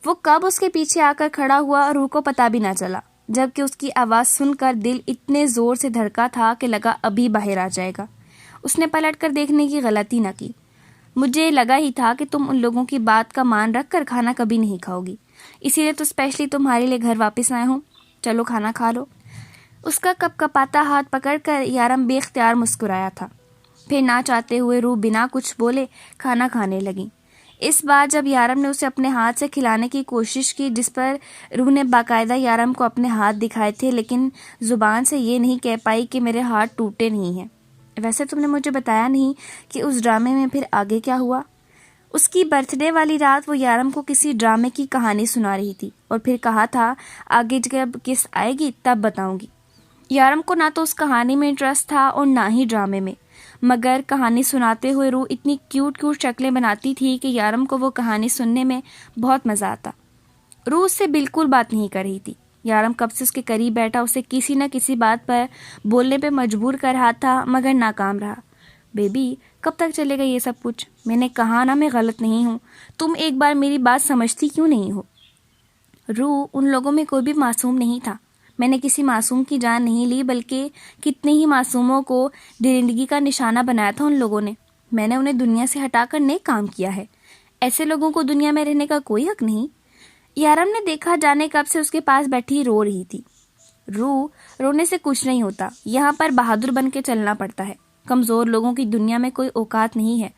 وہ کب اس کے پیچھے آ کر کھڑا ہوا روح کو پتہ بھی نہ چلا، جبکہ اس کی آواز سن کر دل اتنے زور سے دھڑکا تھا کہ لگا ابھی باہر آ جائے گا۔ اس نے پلٹ کر دیکھنے کی غلطی نہ کی۔ مجھے لگا ہی تھا کہ تم ان لوگوں کی بات کا مان رکھ کر کھانا کبھی نہیں کھاؤ گی، اسی لیے تو اسپیشلی تمہارے لیے گھر واپس آئے ہوں۔ چلو کھانا کھا لو۔ اس کا کپ کپاتا ہاتھ پکڑ کر یارم بے اختیار مسکرایا تھا۔ پھر نہ چاہتے ہوئے روح بنا کچھ بولے کھانا کھانے لگی۔ اس بار جب یارم نے اسے اپنے ہاتھ سے کھلانے کی کوشش کی، جس پر روح نے باقاعدہ یارم کو اپنے ہاتھ دکھائے تھے، لیکن زبان سے یہ نہیں کہہ پائی کہ میرے ہاتھ ٹوٹے نہیں ہیں۔ ویسے تم نے مجھے بتایا نہیں کہ اس ڈرامے میں پھر آگے کیا ہوا؟ اس کی برتھ ڈے والی رات وہ یارم کو کسی ڈرامے کی کہانی سنا رہی تھی، اور پھر کہا تھا آگے جب قسط آئے گی تب بتاؤں گی۔ یارم کو نہ تو اس کہانی میں انٹرسٹ تھا اور نہ ہی ڈرامے میں، مگر کہانی سناتے ہوئے روح اتنی کیوٹ شکلیں بناتی تھی کہ یارم کو وہ کہانی سننے میں بہت مزہ آتا۔ روح اس سے بالکل بات نہیں کر رہی تھی۔ یارم کب سے اس کے قریب بیٹھا اسے کسی نہ کسی بات پر بولنے پہ مجبور کر رہا تھا، مگر ناکام رہا۔ بیبی کب تک چلے گا یہ سب کچھ؟ میں نے کہا نا میں غلط نہیں ہوں، تم ایک بار میری بات سمجھتی کیوں نہیں ہو؟ روح ان لوگوں میں کوئی بھی معصوم نہیں تھا۔ میں نے کسی معصوم کی جان نہیں لی، بلکہ کتنے ہی معصوموں کو درندگی کا نشانہ بنایا تھا ان لوگوں نے۔ میں نے انہیں دنیا سے ہٹا کر نیک کام کیا ہے۔ ایسے لوگوں کو دنیا میں رہنے کا کوئی حق نہیں۔ یارم نے دیکھا جانے کب سے اس کے پاس بیٹھی رو رہی تھی۔ رونے سے کچھ نہیں ہوتا، یہاں پر بہادر بن کے چلنا پڑتا ہے۔ کمزور لوگوں کی دنیا میں کوئی اوقات نہیں ہے۔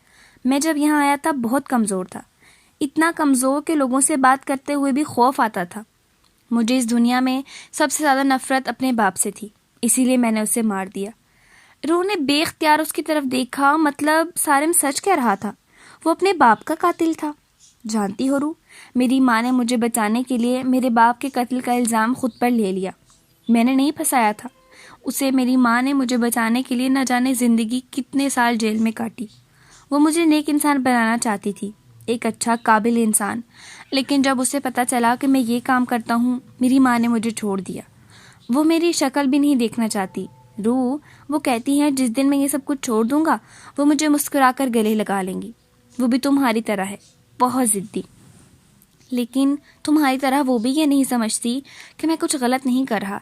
میں جب یہاں آیا تھا بہت کمزور تھا، اتنا کمزور کہ لوگوں سے بات کرتے ہوئے بھی خوف آتا تھا۔ مجھے اس دنیا میں سب سے زیادہ نفرت اپنے باپ سے تھی، اسی لیے میں نے اسے مار دیا۔ روح نے بے اختیار اس کی طرف دیکھا، مطلب سارم سچ کہہ رہا تھا، وہ اپنے باپ کا قاتل تھا۔ جانتی ہو روح، میری ماں نے مجھے بچانے کے لیے میرے باپ کے قتل کا الزام خود پر لے لیا۔ میں نے نہیں پھنسایا تھا اسے، میری ماں نے مجھے بچانے کے لیے نہ جانے زندگی کتنے سال جیل میں کاٹی۔ وہ مجھے نیک انسان بنانا چاہتی تھی، ایک اچھا قابل انسان، لیکن جب اسے پتہ چلا کہ میں یہ کام کرتا ہوں، میری ماں نے مجھے چھوڑ دیا۔ وہ میری شکل بھی نہیں دیکھنا چاہتی۔ روح، وہ کہتی ہیں جس دن میں یہ سب کچھ چھوڑ دوں گا وہ مجھے مسکرا کر گلے لگا لیں گی۔ وہ بھی تمہاری طرح ہے، بہت ضدی، لیکن تمہاری طرح وہ بھی یہ نہیں سمجھتی کہ میں کچھ غلط نہیں کر رہا۔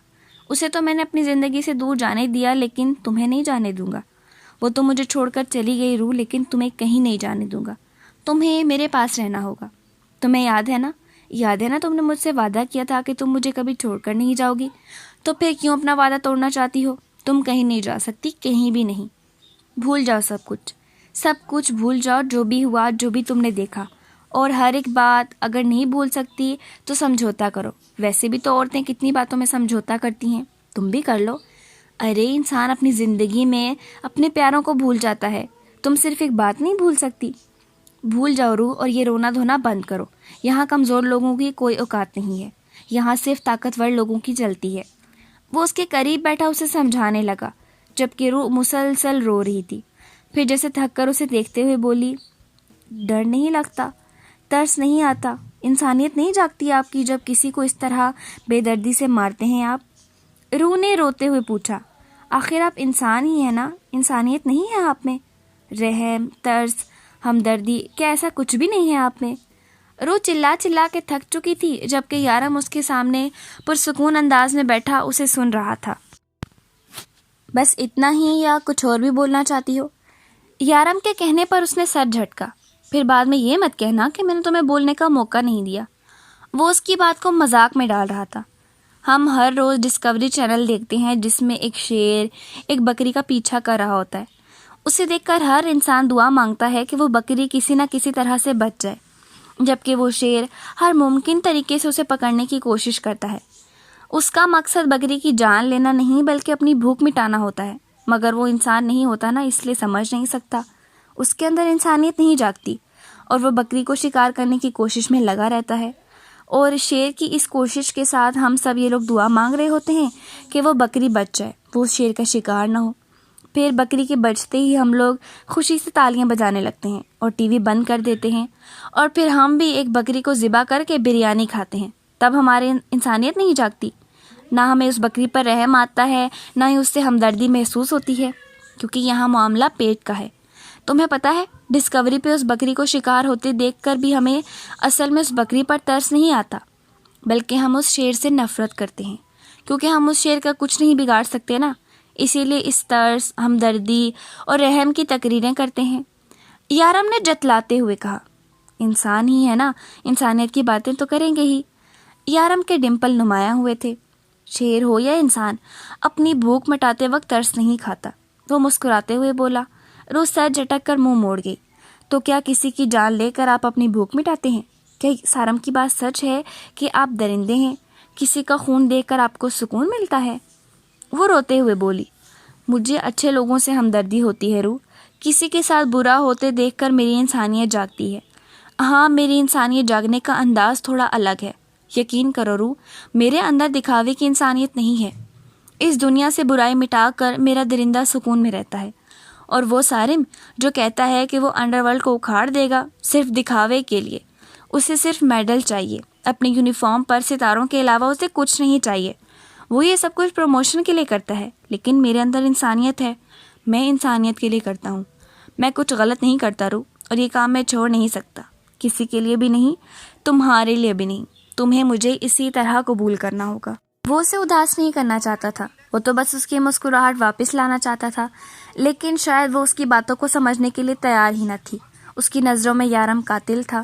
اسے تو میں نے اپنی زندگی سے دور جانے دیا، لیکن تمہیں نہیں جانے دوں گا۔ وہ تو مجھے چھوڑ کر چلی گئی روح، لیکن تمہیں کہیں نہیں جانے دوں گا۔ تمہیں میرے پاس رہنا ہوگا۔ تمہیں یاد ہے نا تم نے مجھ سے وعدہ کیا تھا کہ تم مجھے کبھی چھوڑ کر نہیں جاؤ گی، تو پھر کیوں اپنا وعدہ توڑنا چاہتی ہو؟ تم کہیں نہیں جا سکتی، کہیں بھی نہیں۔ بھول جاؤ سب کچھ بھول جاؤ، جو بھی ہوا، جو بھی تم نے دیکھا، اور ہر ایک بات اگر نہیں بھول سکتی تو سمجھوتا کرو۔ ویسے بھی تو عورتیں کتنی باتوں میں سمجھوتا کرتی ہیں، تم بھی کر لو۔ ارے انسان اپنی زندگی میں اپنے پیاروں کو بھول جاتا ہے، تم صرف ایک بات نہیں بھول سکتی۔ بھول جاؤ روح، اور یہ رونا دھونا بند کرو۔ یہاں کمزور لوگوں کی کوئی اوقات نہیں ہے، یہاں صرف طاقتور لوگوں کی چلتی ہے۔ وہ اس کے قریب بیٹھا اسے سمجھانے لگا، جبکہ روح مسلسل رو رہی تھی۔ پھر جیسے تھک کر اسے دیکھتے ہوئے بولی، ڈر نہیں لگتا، ترس نہیں آتا، انسانیت نہیں جاگتی آپ کی جب کسی کو اس طرح بے دردی سے مارتے ہیں آپ؟ روح نے روتے ہوئے پوچھا، آخر آپ انسان ہی ہیں نا، انسانیت نہیں ہے آپ میں؟ رحم، ترس، ہمدردی، کیا ایسا کچھ بھی نہیں ہے آپ میں؟ روح چلا کے تھک چکی تھی، جبکہ یارم اس کے سامنے پرسکون انداز میں بیٹھا اسے سن رہا تھا۔ بس اتنا ہی یا کچھ اور بھی بولنا چاہتی ہو؟ یارم کے کہنے پر اس نے سر جھٹکا۔ پھر بعد میں یہ مت کہنا کہ میں نے تمہیں بولنے کا موقع نہیں دیا۔ وہ اس کی بات کو مذاق میں ڈال رہا تھا۔ ہم ہر روز ڈسکوری چینل دیکھتے ہیں جس میں ایک شیر ایک بکری کا پیچھا کر رہا ہوتا ہے۔ اسے دیکھ کر ہر انسان دعا مانگتا ہے کہ وہ بکری کسی نہ کسی طرح سے بچ جائے، جبکہ وہ شیر ہر ممکن طریقے سے اسے پکڑنے کی کوشش کرتا ہے۔ اس کا مقصد بکری کی جان لینا نہیں بلکہ اپنی بھوک مٹانا ہوتا ہے، مگر وہ انسان نہیں ہوتا نا، اس لیے سمجھ نہیں سکتا۔ اس کے اندر انسانیت نہیں جاگتی، اور وہ بکری کو شکار کرنے کی کوشش میں لگا رہتا ہے۔ اور شیر کی اس کوشش کے ساتھ ہم سب یہ لوگ دعا مانگ رہے ہوتے ہیں کہ وہ بکری بچ جائے، وہ اس شیر کا شکار نہ ہو۔ پھر بکری کے بچتے ہی ہم لوگ خوشی سے تالیاں بجانے لگتے ہیں اور ٹی وی بند کر دیتے ہیں، اور پھر ہم بھی ایک بکری کو ذبح کر کے بریانی کھاتے ہیں۔ تب ہمارے انسانیت نہیں جاگتی، نہ ہمیں اس بکری پر رحم آتا ہے، نہ ہی اس سے ہمدردی محسوس ہوتی ہے، کیونکہ یہاں معاملہ پیٹ کا ہے۔ تمہیں پتہ ہے ڈسکوری پہ اس بکری کو شکار ہوتے دیکھ کر بھی ہمیں اصل میں اس بکری پر ترس نہیں آتا، بلکہ ہم اس شیر سے نفرت کرتے ہیں، کیونکہ ہم اس شیر کا کچھ نہیں بگاڑ سکتے نا، اسی لیے اس ترس، ہمدردی اور رحم کی تقریریں کرتے ہیں۔ یارم نے جتلاتے ہوئے کہا، انسان ہی ہے نا، انسانیت کی باتیں تو کریں گے ہی۔ یارم کے ڈمپل نمایاں ہوئے تھے۔ شیر ہو یا انسان، اپنی بھوک مٹاتے وقت ترس نہیں کھاتا۔ وہ مسکراتے ہوئے بولا۔ روح سر جھٹک کر منہ موڑ گئی۔ تو کیا کسی کی جان لے کر آپ اپنی بھوک مٹاتے ہیں؟ کیا سارم کی بات سچ ہے کہ آپ درندے ہیں؟ کسی کا خون دیکھ کر آپ کو سکون ملتا ہے؟ وہ روتے ہوئے بولی، مجھے اچھے لوگوں سے ہمدردی ہوتی ہے روح، کسی کے ساتھ برا ہوتے دیکھ کر میری انسانیت جاگتی ہے۔ ہاں، میری انسانیت جاگنے کا انداز تھوڑا الگ ہے۔ یقین کرو روح، میرے اندر دکھاوے کی انسانیت نہیں ہے۔ اس دنیا سے برائی مٹا کر میرا درندہ سکون میں رہتا ہے، اور وہ سارم جو کہتا ہے کہ وہ انڈر ورلڈ کو اکھاڑ دے گا صرف دکھاوے کے لیے، اسے صرف میڈل چاہیے، اپنی یونیفارم پر ستاروں کے علاوہ اسے کچھ نہیں چاہیے۔ وہ یہ سب کچھ پروموشن کے لیے کرتا ہے، لیکن میرے اندر انسانیت ہے، میں انسانیت کے لیے کرتا ہوں۔ میں کچھ غلط نہیں کرتا روح، اور یہ کام میں چھوڑ نہیں سکتا، کسی کے لیے بھی نہیں، تمہارے لیے بھی نہیں۔ تمہیں مجھے اسی طرح قبول کرنا ہوگا۔ وہ اسے اداس نہیں کرنا چاہتا تھا، وہ تو بس اس کی مسکراہٹ واپس لانا چاہتا تھا، لیکن شاید وہ اس کی باتوں کو سمجھنے کے لیے تیار ہی نہ تھی۔ اس کی نظروں میں یارم قاتل تھا۔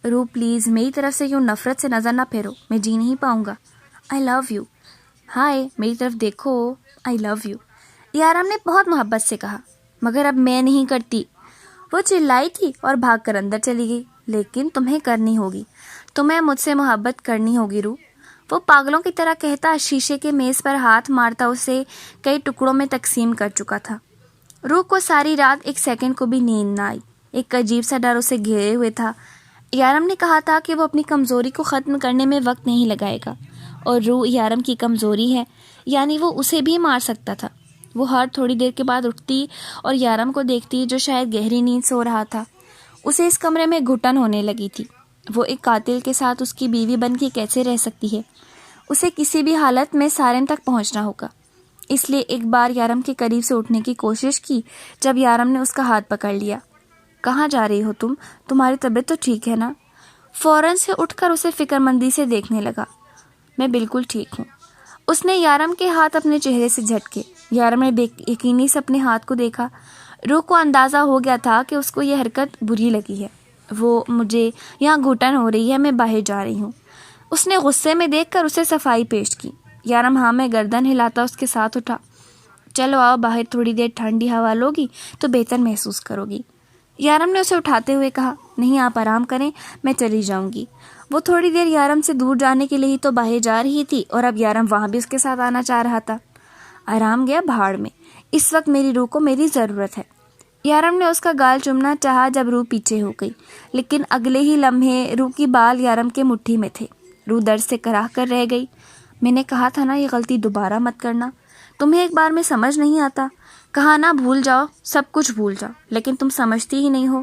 روح پلیز میری طرف سے یوں نفرت سے نظر نہ پھیرو، میں جی نہیں پاؤں گا۔ آئی لو یو۔ ہائے میری طرف دیکھو، آئی لو یو، یارم نے بہت محبت سے کہا۔ مگر اب میں نہیں کرتی، وہ چلائی تھی اور بھاگ کر اندر چلی گئی۔ لیکن تمہیں کرنی ہوگی، تمہیں مجھ سے محبت کرنی ہوگی روح، وہ پاگلوں کی طرح کہتا شیشے کے میز پر ہاتھ مارتا اسے کئی ٹکڑوں میں تقسیم کر چکا تھا۔ روح کو ساری رات ایک سیکنڈ کو بھی نیند نہ آئی، ایک عجیب سا ڈر اسے گھیرے ہوئے تھا۔ یارم نے کہا تھا کہ وہ اپنی کمزوری کو ختم کرنے میں وقت نہیں لگائے گا، اور روح یارم کی کمزوری ہے، یعنی وہ اسے بھی مار سکتا تھا۔ وہ ہر تھوڑی دیر کے بعد اٹھتی اور یارم کو دیکھتی جو شاید گہری نیند سو رہا تھا۔ اسے اس کمرے میں گھٹن ہونے لگی تھی۔ وہ ایک قاتل کے ساتھ اس کی بیوی بن کے کیسے رہ سکتی ہے؟ اسے کسی بھی حالت میں سارن تک پہنچنا ہوگا۔ اس لیے ایک بار یارم کے قریب سے اٹھنے کی کوشش کی۔ جب یارم نے اس کا ہاتھ پکڑ لیا، کہاں جا رہی ہو تم؟ تمہاری طبیعت تو ٹھیک ہے نا؟ فوراً سے اٹھ کر اسے فکر مندی سے دیکھنے لگا۔ میں بالکل ٹھیک ہوں۔ اس نے یارم کے ہاتھ اپنے چہرے سے جھٹکے۔ یارم نے بے یقینی سے اپنے ہاتھ کو دیکھا۔ روح کو اندازہ ہو گیا تھا کہ اس کو یہ حرکت بری لگی ہے۔ مجھے یہاں گھٹن ہو رہی ہے، میں باہر جا رہی ہوں، اس نے غصے میں دیکھ کر اسے صفائی پیش کی۔ یارم ہاں میں گردن ہلاتا اس کے ساتھ اٹھا۔ چلو آؤ باہر، تھوڑی دیر ٹھنڈی ہوا لوگی تو بہتر محسوس کرو گی۔ یارم نے اسے اٹھاتے ہوئے کہا۔ نہیں، آپ آرام کریں، میں چلی جاؤں گی۔ وہ تھوڑی دیر یارم سے دور جانے کے لیے ہی تو باہر جا رہی تھی، اور اب یارم وہاں بھی اس کے ساتھ آنا چاہ رہا تھا۔ آرام گیا بھاڑ میں، اس وقت میری روح کو میری ضرورت ہے۔ یارم نے اس کا گال چومنا چاہا جب روح پیچھے ہو گئی، لیکن اگلے ہی لمحے روح کی بال یارم کے مٹھی میں تھے۔ روح درد سے کراہ کر رہ گئی۔ میں نے کہا تھا نا یہ غلطی دوبارہ مت کرنا، تمہیں ایک بار میں سمجھ نہیں آتا؟ کہا نا بھول جاؤ، سب کچھ بھول جاؤ، لیکن تم سمجھتی ہی نہیں ہو۔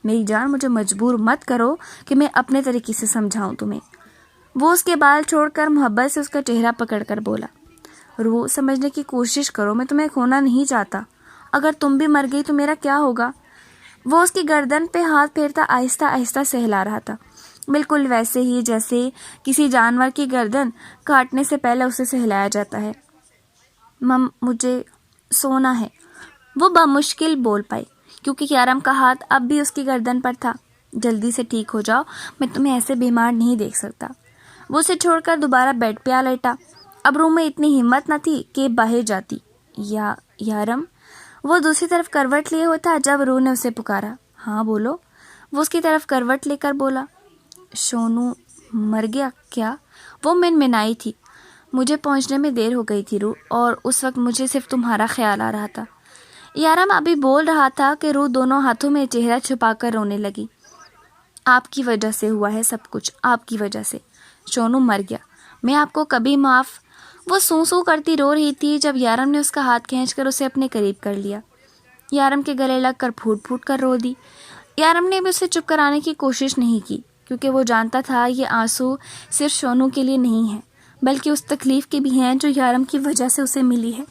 میری جان، مجھے مجبور مت کرو کہ میں اپنے طریقے سے سمجھاؤں تمہیں۔ وہ اس کے بال چھوڑ کر محبت سے اس کا چہرہ پکڑ کر بولا۔ روح، سمجھنے کی کوشش کرو، میں تمہیں کھونا نہیں چاہتا۔ اگر تم بھی مر گئی تو میرا کیا ہوگا؟ وہ اس کی گردن پہ ہاتھ پھیرتا آہستہ آہستہ سہلا رہا تھا، بالکل ویسے ہی جیسے کسی جانور کی گردن کاٹنے سے پہلے اسے سہلایا جاتا ہے۔ مجھے سونا ہے، وہ بمشکل بول پائی، کیونکہ یارم کا ہاتھ اب بھی اس کی گردن پر تھا۔ جلدی سے ٹھیک ہو جاؤ، میں تمہیں ایسے بیمار نہیں دیکھ سکتا۔ وہ اسے چھوڑ کر دوبارہ بیڈ پہ آ لیٹا۔ اب روم میں اتنی ہمت نہ تھی کہ باہر جاتی۔ یارم، وہ دوسری طرف کروٹ لیے ہوا تھا جب روح نے اسے پکارا۔ ہاں بولو، وہ اس کی طرف کروٹ لے کر بولا۔ شونو مر گیا کیا؟ وہ منمنائی تھی۔ مجھے پہنچنے میں دیر ہو گئی تھی روح، اور اس وقت مجھے صرف تمہارا خیال آ رہا تھا۔ یارم ابھی بول رہا تھا کہ روح دونوں ہاتھوں میں چہرہ چھپا کر رونے لگی۔ آپ کی وجہ سے ہوا ہے سب کچھ، آپ کی وجہ سے۔ شونو مر گیا، میں آپ کو کبھی معاف۔ وہ سو کرتی رو رہی تھی جب یارم نے اس کا ہاتھ کھینچ کر اسے اپنے قریب کر لیا۔ یارم کے گلے لگ کر پھوٹ پھوٹ کر رو دی۔ یارم نے بھی اسے چپ کرانے کی کوشش نہیں کی، کیونکہ وہ جانتا تھا یہ آنسو صرف شونو کے لیے نہیں ہیں، بلکہ اس تکلیف کے بھی ہیں جو یارم کی وجہ سے اسے ملی ہے۔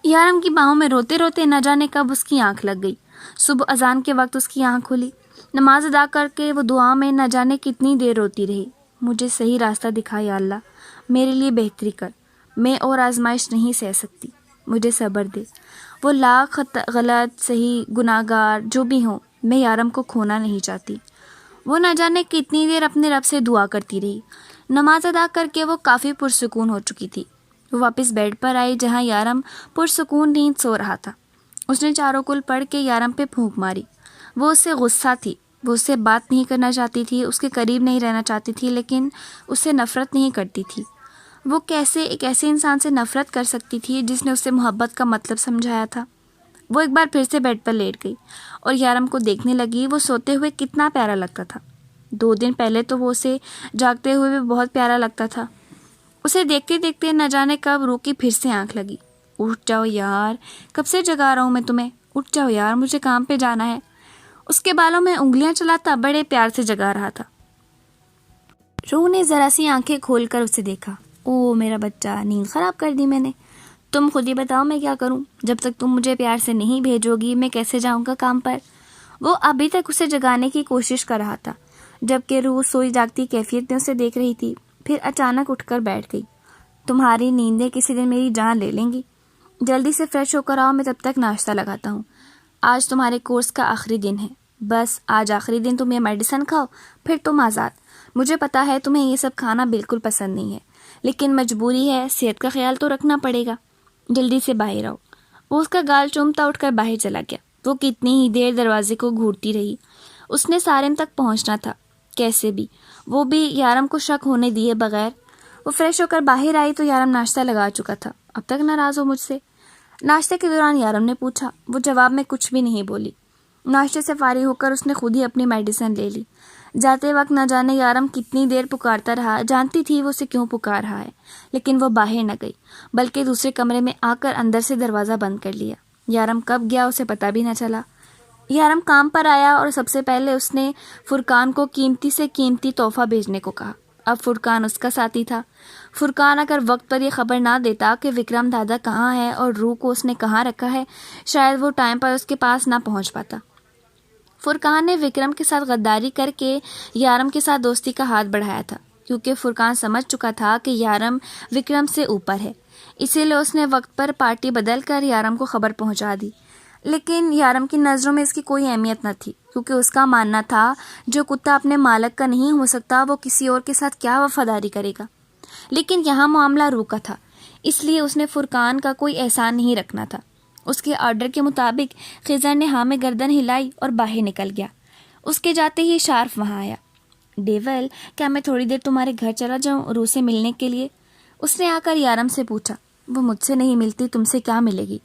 یارم کی باہوں میں روتے روتے نہ جانے کب اس کی آنکھ لگ گئی۔ صبح اذان کے وقت اس کی آنکھ کھلی۔ نماز ادا کر کے وہ دعا میں نہ جانے کتنی دیر روتی رہی۔ مجھے صحیح راستہ دکھا یا اللہ، میرے لیے بہتری کر، میں اور آزمائش نہیں سہ سکتی، مجھے صبر دے۔ وہ لاکھ غلط صحیح گناہگار جو بھی ہوں، میں یارم کو کھونا نہیں چاہتی۔ وہ نہ جانے کتنی دیر اپنے رب سے دعا کرتی رہی۔ نماز ادا کر کے وہ کافی پرسکون ہو چکی تھی۔ وہ واپس بیڈ پر آئی جہاں یارم پرسکون نیند سو رہا تھا۔ اس نے چاروں کل پڑھ کے یارم پہ پھونک ماری۔ وہ اس سے غصہ تھی، وہ اس سے بات نہیں کرنا چاہتی تھی، اس کے قریب نہیں رہنا چاہتی تھی، لیکن اس سے نفرت نہیں کرتی تھی۔ وہ کیسے ایک ایسے انسان سے نفرت کر سکتی تھی جس نے اسے محبت کا مطلب سمجھایا تھا؟ وہ ایک بار پھر سے بیڈ پر لیٹ گئی اور یارم کو دیکھنے لگی۔ وہ سوتے ہوئے کتنا پیارا لگتا تھا۔ 2 دن پہلے تو وہ اسے جاگتے ہوئے بھی بہت پیارا لگتا تھا۔ اسے دیکھتے دیکھتے نہ جانے کب روح کی پھر سے آنکھ لگی۔ اٹھ جاؤ یار، کب سے جگا رہا ہوں میں تمہیں، اٹھ جاؤ یار، مجھے کام پہ جانا ہے۔ اس کے بالوں میں انگلیاں چلاتا بڑے پیار سے جگا رہا تھا۔ روح نے ذرا سی آنکھیں کھول کر اسے دیکھا۔ او میرا بچہ، نیند خراب کر دی میں نے۔ تم خود ہی بتاؤ میں کیا کروں؟ جب تک تم مجھے پیار سے نہیں بھیجو گی میں کیسے جاؤں گا کام پر؟ وہ ابھی تک اسے جگانے کی کوشش کر رہا تھا، جبکہ روح سوئی جاگتی کیفیت میں اسے دیکھ رہی تھی۔ پھر اچانک اٹھ کر بیٹھ گئی۔ تمہاری نیندیں کسی دن میری جان لے لیں گی۔ جلدی سے فریش ہو کر آؤ، میں تب تک ناشتہ لگاتا ہوں۔ آج تمہارے کورس کا آخری دن ہے، بس آج آخری دن تم یہ میڈیسن کھاؤ، پھر تم آزاد۔ مجھے پتا ہے تمہیں یہ سب کھانا بالکل پسند نہیں ہے، لیکن مجبوری ہے، صحت کا خیال تو رکھنا پڑے گا، جلدی سے باہر آؤ۔ وہ اس کا گال چومتا اٹھ کر باہر چلا گیا۔ وہ کتنی ہی دیر دروازے کو گھورتی رہی۔ اس نے سارم تک پہنچنا تھا، کیسے بھی، وہ بھی یارم کو شک ہونے دیے بغیر۔ وہ فریش ہو کر باہر آئی تو یارم ناشتہ لگا چکا تھا۔ اب تک ناراض ہو مجھ سے؟ ناشتے کے دوران یارم نے پوچھا۔ وہ جواب میں کچھ بھی نہیں بولی۔ ناشتے سے فارغ ہو کر اس نے خود ہی اپنی میڈیسن لے لی۔ جاتے وقت نہ جانے یارم کتنی دیر پکارتا رہا، جانتی تھی وہ اسے کیوں پکار رہا ہے، لیکن وہ باہر نہ گئی، بلکہ دوسرے کمرے میں آ کر اندر سے دروازہ بند کر لیا۔ یارم کب گیا اسے پتہ بھی نہ چلا۔ یارم کام پر آیا اور سب سے پہلے اس نے فرقان کو قیمتی سے قیمتی تحفہ بھیجنے کو کہا۔ اب فرقان اس کا ساتھی تھا۔ فرقان اگر وقت پر یہ خبر نہ دیتا کہ وکرم دادا کہاں ہے اور روح کو اس نے کہاں رکھا ہے، شاید وہ ٹائم پر اس کے پاس نہ پہنچ پاتا۔ فرقان نے وکرم کے ساتھ غداری کر کے یارم کے ساتھ دوستی کا ہاتھ بڑھایا تھا، کیونکہ فرقان سمجھ چکا تھا کہ یارم وکرم سے اوپر ہے، اسی لیے اس نے وقت پر پارٹی بدل کر یارم کو خبر پہنچا دی۔ لیکن یارم کی نظروں میں اس کی کوئی اہمیت نہ تھی، کیونکہ اس کا ماننا تھا جو کتا اپنے مالک کا نہیں ہو سکتا وہ کسی اور کے ساتھ کیا وفاداری کرے گا۔ لیکن یہاں معاملہ روح کا تھا، اس لیے اس نے فرقان کا کوئی احسان نہیں رکھنا تھا۔ اس کے آرڈر کے مطابق خضر نے ہاں میں گردن ہلائی اور باہر نکل گیا۔ اس کے جاتے ہی شارف وہاں آیا۔ ڈیول، کیا میں تھوڑی دیر تمہارے گھر چلا جاؤں روح سے ملنے کے لیے؟ اس نے آ کر یارم سے پوچھا۔ وہ مجھ سے نہیں ملتی، تم سے کیا ملے گی؟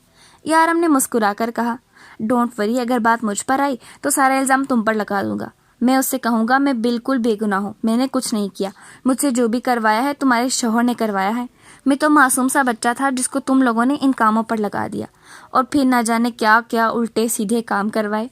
یارم نے مسکرا کر کہا۔ ڈونٹ وری، اگر بات مجھ پر آئی تو سارا الزام تم پر لگا دوں گا۔ میں اس سے کہوں گا میں بالکل بے گناہ ہوں، میں نے کچھ نہیں کیا، مجھ سے جو بھی کروایا ہے تمہارے شوہر نے کروایا ہے، میں تو معصوم سا بچہ تھا جس کو تم لوگوں نے ان کاموں پر لگا دیا اور پھر نہ جانے کیا کیا الٹے سیدھے کام کروائے۔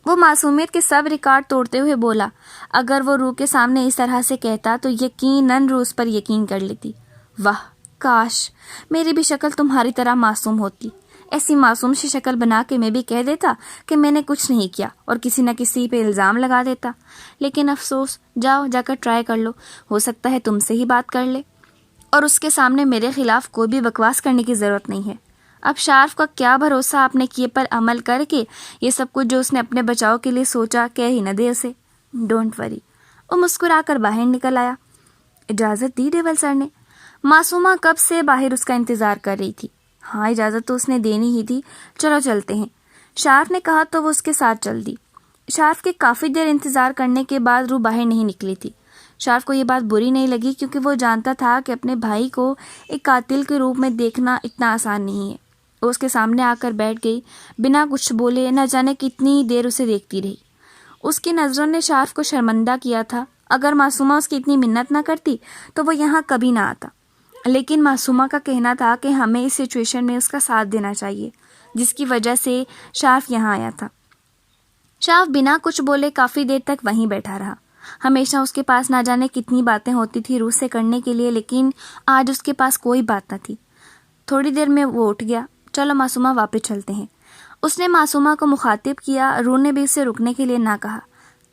وہ معصومیت کے سب ریکارڈ توڑتے ہوئے بولا۔ اگر وہ روح کے سامنے اس طرح سے کہتا تو یقیناً روح اس پر یقین کر لیتی۔ واہ، کاش میری بھی شکل تمہاری طرح معصوم ہوتی، ایسی معصوم سی شکل بنا کے میں بھی کہہ دیتا کہ میں نے کچھ نہیں کیا اور کسی نہ کسی پہ الزام لگا دیتا۔ لیکن افسوس، جاؤ جا کر ٹرائی کر لو، ہو سکتا ہے تم سے ہی بات کر لے، اور اس کے سامنے میرے خلاف کوئی بھی بکواس کرنے کی ضرورت نہیں ہے۔ اب شارف کا کیا بھروسہ اپنے کیے پر عمل کر کے یہ سب کچھ جو اس نے اپنے بچاؤ کے لیے سوچا کہہ ہی نہ دے اسے۔ ڈونٹ وری، وہ مسکرا کر باہر نکل آیا۔ اجازت دی ڈیول سر نے؟ معصومہ کب سے باہر اس کا انتظار کر رہی تھی۔ ہاں، اجازت تو اس نے دینی ہی تھی، چلو چلتے ہیں، شارف نے کہا تو وہ اس کے ساتھ چل دی۔ شارف کے کافی دیر انتظار کرنے کے بعد روح باہر نہیں نکلی تھی۔ شارف کو یہ بات بری نہیں لگی، کیونکہ وہ جانتا تھا کہ اپنے بھائی کو ایک قاتل کے روپ میں دیکھنا اتنا آسان نہیں ہے۔ وہ اس کے سامنے آ کر بیٹھ گئی، بنا کچھ بولے، نہ جانے کتنی دیر اسے دیکھتی رہی۔ اس کی نظروں نے شارف کو شرمندہ کیا تھا۔ اگر معصومہ اس کی اتنی منت نہ کرتی تو وہ یہاں کبھی نہ آتا، لیکن معصومہ کا کہنا تھا کہ ہمیں اس سچویشن میں اس کا ساتھ دینا چاہیے، جس کی وجہ سے شارف یہاں آیا تھا۔ شارف بنا کچھ بولے کافی دیر تک وہیں بیٹھا رہا۔ ہمیشہ اس کے پاس نہ جانے کتنی باتیں ہوتی تھی روح سے کرنے کے لیے، لیکن آج اس کے پاس کوئی بات نہ تھی۔ تھوڑی دیر میں وہ اٹھ گیا۔ چلو معصومہ، واپس چلتے ہیں۔ اس نے معصومہ کو مخاطب کیا۔ روح نے بھی اسے رکنے کے لیے نہ کہا۔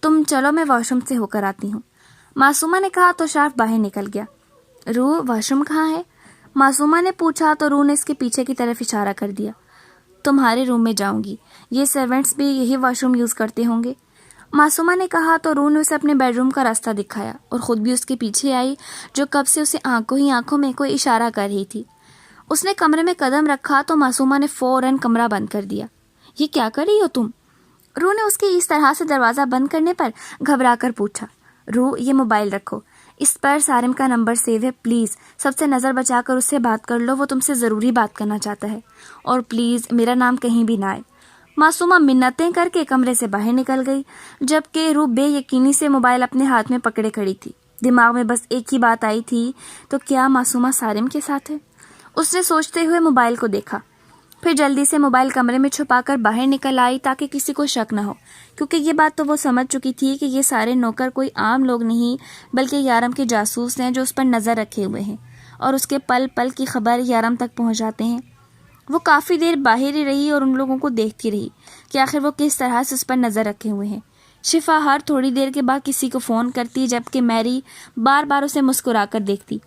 تم چلو، میں واش روم سے ہو کر آتی ہوں، معصومہ نے کہا تو شارف باہر نکل گیا۔ روح، واش روم کہاں ہے؟ معصومہ نے پوچھا تو روح نے اس کے پیچھے کی طرف اشارہ کر دیا۔ تمہارے روم میں جاؤں گی، یہ سرونٹس بھی یہی واش روم یوز کرتے ہوں گے، معصومہ نے کہا تو روح نے اسے اپنے بیڈ روم کا راستہ دکھایا اور خود بھی اس کے پیچھے آئی، جو کب سے اسے آنکھوں ہی آنکھوں میں کوئی اشارہ کر رہی تھی۔ اس نے کمرے میں قدم رکھا تو معصومہ نے فوراً کمرہ بند کر دیا۔ یہ کیا کر رہی ہو تم؟ روح نے اس کے اس طرح سے دروازہ بند کرنے پر گھبرا کر پوچھا۔ روح، یہ موبائل رکھو، اس پر سارم کا نمبر سیو ہے، پلیز سب سے نظر بچا کر اس سے بات کر لو، وہ تم سے ضروری بات کرنا چاہتا ہے، اور پلیز میرا نام کہیں بھی نہ آئے۔ معصومہ منتیں کر کے کمرے سے باہر نکل گئی، جبکہ روح بے یقینی سے موبائل اپنے ہاتھ میں پکڑے کھڑی تھی۔ دماغ میں بس ایک ہی بات آئی تھی، تو کیا معصومہ سارم کے ساتھ ہے؟ اس نے سوچتے ہوئے موبائل کو دیکھا، پھر جلدی سے موبائل کمرے میں چھپا کر باہر نکل آئی تاکہ کسی کو شک نہ ہو، کیونکہ یہ بات تو وہ سمجھ چکی تھی کہ یہ سارے نوکر کوئی عام لوگ نہیں بلکہ یارم کے جاسوس ہیں جو اس پر نظر رکھے ہوئے ہیں اور اس کے پل پل کی خبر یارم تک پہنچاتے ہیں۔ وہ کافی دیر باہر ہی رہی اور ان لوگوں کو دیکھتی رہی کہ آخر وہ کس طرح سے اس پر نظر رکھے ہوئے ہیں۔ شفا ہر تھوڑی دیر کے بعد کسی کو فون کرتی، جبکہ میری بار بار اسے مسکرا کر دیکھتی۔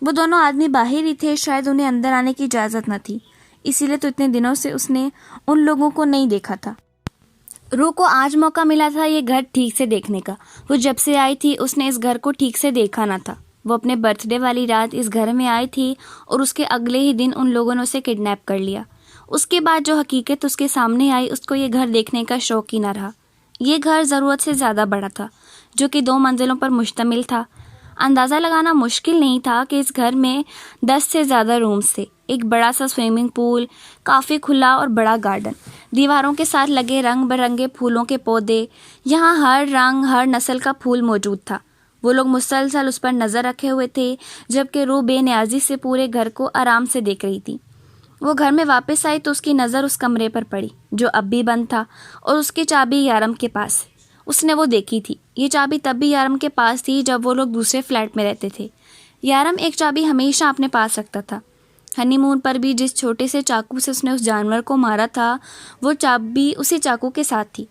وہ دونوں آدمی باہر ہی تھے، شاید انہیں اندر آنے کی اجازت نہ تھی، اسی لیے تو اتنے دنوں سے اس نے ان لوگوں کو نہیں دیکھا تھا۔ روح کو آج موقع ملا تھا یہ گھر ٹھیک سے دیکھنے کا۔ وہ جب سے آئی تھی اس نے اس گھر کو ٹھیک سے دیکھا نہ تھا۔ وہ اپنے برتھ ڈے والی رات اس گھر میں آئی تھی اور اس کے اگلے ہی دن ان لوگوں نے اسے کڈنیپ کر لیا۔ اس کے بعد جو حقیقت اس کے سامنے آئی اس کو یہ گھر دیکھنے کا شوق ہی نہ رہا۔ یہ گھر ضرورت سے زیادہ بڑا تھا، جو کہ 2 منزلوں پر مشتمل تھا۔ اندازہ لگانا مشکل نہیں تھا کہ اس گھر میں 10 سے زیادہ رومز تھے، ایک بڑا سا سوئمنگ پول، کافی کھلا اور بڑا گارڈن، دیواروں کے ساتھ لگے رنگ برنگے پھولوں کے پودے، یہاں ہر رنگ ہر نسل کا پھول موجود تھا۔ وہ لوگ مسلسل اس پر نظر رکھے ہوئے تھے، جبکہ روح بے نیازی سے پورے گھر کو آرام سے دیکھ رہی تھی۔ وہ گھر میں واپس آئی تو اس کی نظر اس کمرے پر پڑی جو اب بھی بند تھا، اور اس کی چابی یارم کے پاس۔ اس نے وہ دیکھی تھی۔ یہ چابی تب بھی یارم کے پاس تھی جب وہ لوگ دوسرے فلیٹ میں رہتے تھے۔ یارم ایک چابی ہمیشہ اپنے پاس رکھتا تھا۔ ہنی مون پر بھی جس چھوٹے سے چاقو سے اس نے اس جانور کو مارا تھا، وہ چابی اسی چاقو کے ساتھ تھی۔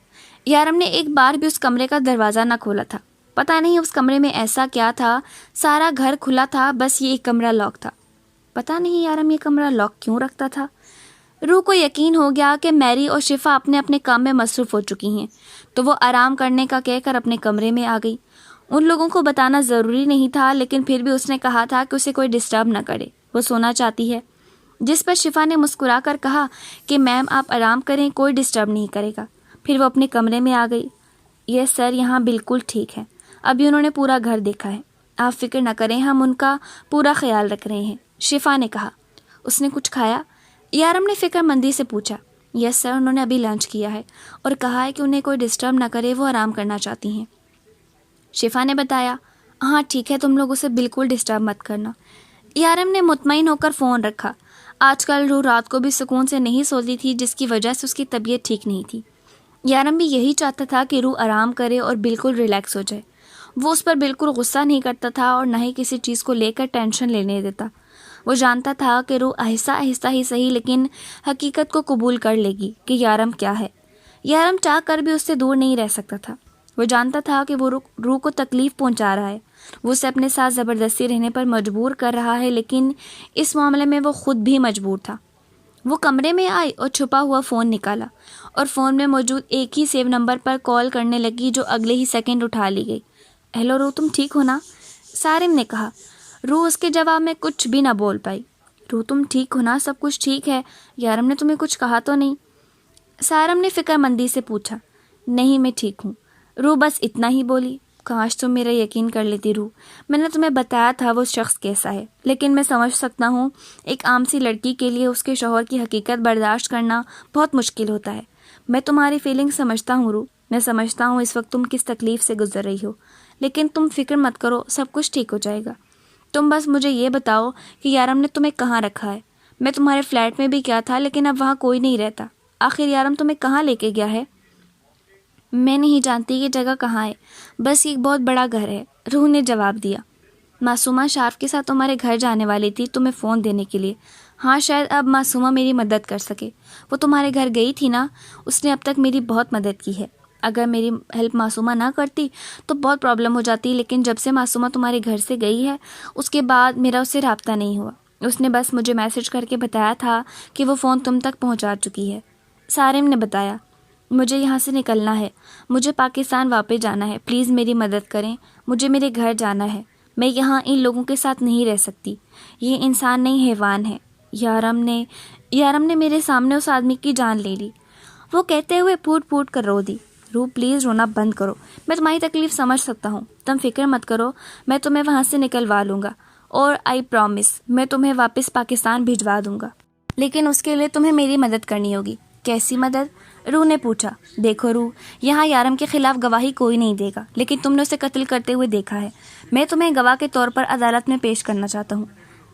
یارم نے ایک بار بھی اس کمرے کا دروازہ نہ کھولا تھا۔ پتہ نہیں اس کمرے میں ایسا کیا تھا، سارا گھر کھلا تھا، بس یہ ایک کمرہ لاک تھا۔ پتہ نہیں یارم یہ کمرہ لاک کیوں رکھتا تھا۔ روح کو یقین ہو گیا کہ میری اور شفا اپنے اپنے کام میں مصروف ہو چکی ہیں، تو وہ آرام کرنے کا کہہ کر اپنے کمرے میں آ گئی۔ ان لوگوں کو بتانا ضروری نہیں تھا، لیکن پھر بھی اس نے کہا تھا کہ اسے کوئی ڈسٹرب نہ کرے، وہ سونا چاہتی ہے۔ جس پر شفا نے مسکرا کر کہا کہ میم آپ آرام کریں، کوئی ڈسٹرب نہیں کرے گا۔ پھر وہ اپنے کمرے میں آ گئی۔ یس سر، یہاں بالکل ٹھیک ہے، ابھی انہوں نے پورا گھر دیکھا ہے، آپ فکر نہ کریں، ہم ان کا پورا خیال رکھ رہے ہیں، شفا نے کہا۔ اس نے کچھ کھایا؟ یارم نے فکر مندی سے پوچھا۔ یس سر، انہوں نے ابھی لنچ کیا ہے اور کہا ہے کہ انہیں کوئی ڈسٹرب نہ کرے، وہ آرام کرنا چاہتی ہیں، شفا نے بتایا۔ ہاں ٹھیک ہے، تم لوگ اسے بالکل ڈسٹرب مت کرنا۔ یارم نے مطمئن ہو کر فون رکھا۔ آج کل روح رات کو بھی سکون سے نہیں سوتی تھی، جس کی وجہ سے اس کی طبیعت ٹھیک نہیں تھی۔ یارم بھی یہی چاہتا تھا کہ روح آرام کرے اور بالکل ریلیکس ہو جائے۔ وہ اس پر بالکل غصہ نہیں کرتا تھا اور نہ ہی کسی چیز کو لے کر ٹینشن لینے دیتا۔ وہ جانتا تھا کہ روح آہستہ آہستہ ہی صحیح لیکن حقیقت کو قبول کر لے گی کہ یارم کیا ہے۔ یارم چاہ کر بھی اس سے دور نہیں رہ سکتا تھا۔ وہ جانتا تھا کہ وہ روح کو تکلیف پہنچا رہا ہے، وہ اسے اپنے ساتھ زبردستی رہنے پر مجبور کر رہا ہے، لیکن اس معاملے میں وہ خود بھی مجبور تھا۔ وہ کمرے میں آئی اور چھپا ہوا فون نکالا اور فون میں موجود ایک ہی سیو نمبر پر کال کرنے لگی جو اگلے ہی سیکنڈ اٹھا لی گئی۔ ہیلو روح، تم ٹھیک ہو نا؟ سارم نے کہا۔ روح اس کے جواب میں کچھ بھی نہ بول پائی۔ روح تم ٹھیک ہو نا؟ سب کچھ ٹھیک ہے؟ یارم نے تمہیں کچھ کہا تو نہیں؟ سارم نے فکر مندی سے پوچھا۔ نہیں، میں ٹھیک ہوں، روح بس اتنا ہی بولی۔ کاش تم میرا یقین کر لیتی روح، میں نے تمہیں بتایا تھا وہ شخص کیسا ہے، لیکن میں سمجھ سکتا ہوں ایک عام سی لڑکی کے لیے اس کے شوہر کی حقیقت برداشت کرنا بہت مشکل ہوتا ہے۔ میں تمہاری فیلنگ سمجھتا ہوں روح، میں سمجھتا ہوں اس وقت تم کس تکلیف سے گزر رہی ہو، لیکن تم فکر مت کرو، سب کچھ ٹھیک ہو جائے گا۔ تم بس مجھے یہ بتاؤ کہ یارم نے تمہیں کہاں رکھا ہے؟ میں تمہارے فلیٹ میں بھی کیا تھا، لیکن اب وہاں کوئی نہیں رہتا۔ آخر یارم تمہیں کہاں لے کے گیا ہے؟ میں نہیں جانتی یہ جگہ کہاں ہے، بس ایک بہت بڑا گھر ہے، روح نے جواب دیا۔ معصومہ شارف کے ساتھ تمہارے گھر جانے والی تھی تمہیں فون دینے کے لیے۔ ہاں، شاید اب معصومہ میری مدد کر سکے، وہ تمہارے گھر گئی تھی نا، اس نے اب تک میری بہت مدد کی ہے۔ اگر میری ہیلپ معصومہ نہ کرتی تو بہت پرابلم ہو جاتی، لیکن جب سے معصومہ تمہارے گھر سے گئی ہے اس کے بعد میرا اس سے رابطہ نہیں ہوا۔ اس نے بس مجھے میسج کر کے بتایا تھا کہ وہ فون تم تک پہنچا چکی ہے۔ سارم نے بتایا۔ مجھے یہاں سے نکلنا ہے، مجھے پاکستان واپس جانا ہے، پلیز میری مدد کریں، مجھے میرے گھر جانا ہے، میں یہاں ان لوگوں کے ساتھ نہیں رہ سکتی، یہ انسان نہیں حیوان ہے۔ یارم نے میرے سامنے اس آدمی کی جان لے لی، وہ کہتے ہوئے پھوٹ پھوٹ کر رو دی۔ روح پلیز رونا بند کرو، میں تمہاری تکلیف سمجھ سکتا ہوں، تم فکر مت کرو، میں تمہیں وہاں سے نکلوا لوں گا اور آئی پرومس میں تمہیں واپس پاکستان بھجوا دوں گا، لیکن اس کے لیے تمہیں میری مدد کرنی ہوگی۔ کیسی مدد؟ روح نے پوچھا۔ دیکھو روح، یہاں یارم کے خلاف گواہی کوئی نہیں دے گا، لیکن تم نے اسے قتل کرتے ہوئے دیکھا ہے، میں تمہیں گواہ کے طور پر عدالت میں پیش کرنا چاہتا ہوں۔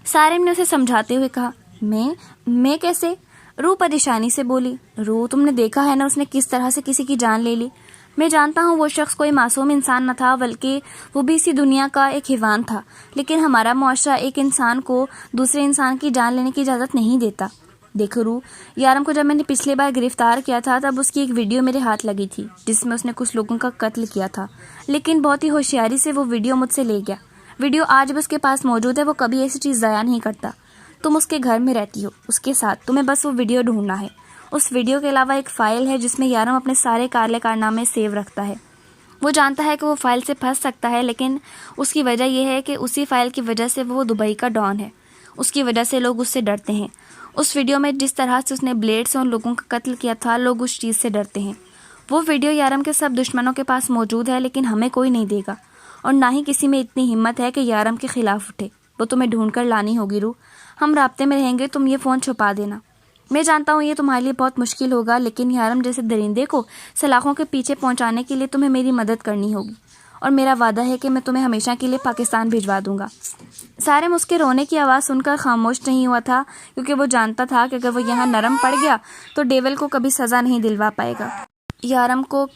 سارم نے اسے سمجھاتے ہوئے کہا۔ میں کیسے؟ روح پریشانی سے بولی۔ روح، تم نے دیکھا ہے نا اس نے کس طرح سے کسی کی جان لے لی۔ میں جانتا ہوں وہ شخص کوئی معصوم انسان نہ تھا، بلکہ وہ بھی اسی دنیا کا ایک حیوان تھا، لیکن ہمارا معاشرہ ایک انسان کو دوسرے انسان کی جان لینے کی اجازت نہیں دیتا۔ دیکھو روح، یارم کو جب میں نے پچھلی بار گرفتار کیا تھا تب اس کی ایک ویڈیو میرے ہاتھ لگی تھی جس میں اس نے کچھ لوگوں کا قتل کیا تھا، لیکن بہت ہی ہوشیاری سے وہ ویڈیو مجھ سے لے گیا۔ ویڈیو آج بھی اس کے پاس موجود ہے، وہ کبھی ایسی چیز ضائع نہیں کرتا۔ تم اس کے گھر میں رہتی ہو، اس کے ساتھ، تمہیں بس وہ ویڈیو ڈھونڈنا ہے۔ اس ویڈیو کے علاوہ ایک فائل ہے جس میں یارم اپنے سارے کارنامے سیو رکھتا ہے۔ وہ جانتا ہے کہ وہ فائل سے پھنس سکتا ہے، لیکن اس کی وجہ یہ ہے کہ اسی فائل کی وجہ سے وہ دبئی کا ڈان ہے، اس کی وجہ سے لوگ اس سے ڈرتے ہیں۔ اس ویڈیو میں جس طرح سے اس نے بلیڈ سے ان لوگوں کا قتل کیا تھا، لوگ اس چیز سے ڈرتے ہیں۔ وہ ویڈیو یارم کے سب دشمنوں کے پاس موجود ہے، لیکن ہمیں کوئی نہیں دے گا، اور نہ ہی کسی میں اتنی ہمت ہے کہ یارم کے خلاف اٹھے۔ وہ تمہیں ڈھونڈ کر لانی ہوگی روح، ہم رابطے میں رہیں گے، تم یہ فون چھپا دینا۔ میں جانتا ہوں یہ تمہارے لیے بہت مشکل ہوگا، لیکن یارم جیسے درندے کو سلاخوں کے پیچھے پہنچانے کے لیے تمہیں میری مدد کرنی ہوگی، اور میرا وعدہ ہے کہ میں تمہیں ہمیشہ کے لیے پاکستان بھجوا دوں گا۔ سارم اس کے رونے کی آواز سن کر خاموش نہیں ہوا تھا، کیونکہ وہ جانتا تھا کہ اگر وہ یہاں نرم پڑ گیا تو ڈیول کو کبھی سزا نہیں دلوا پائے گا۔ یارم کو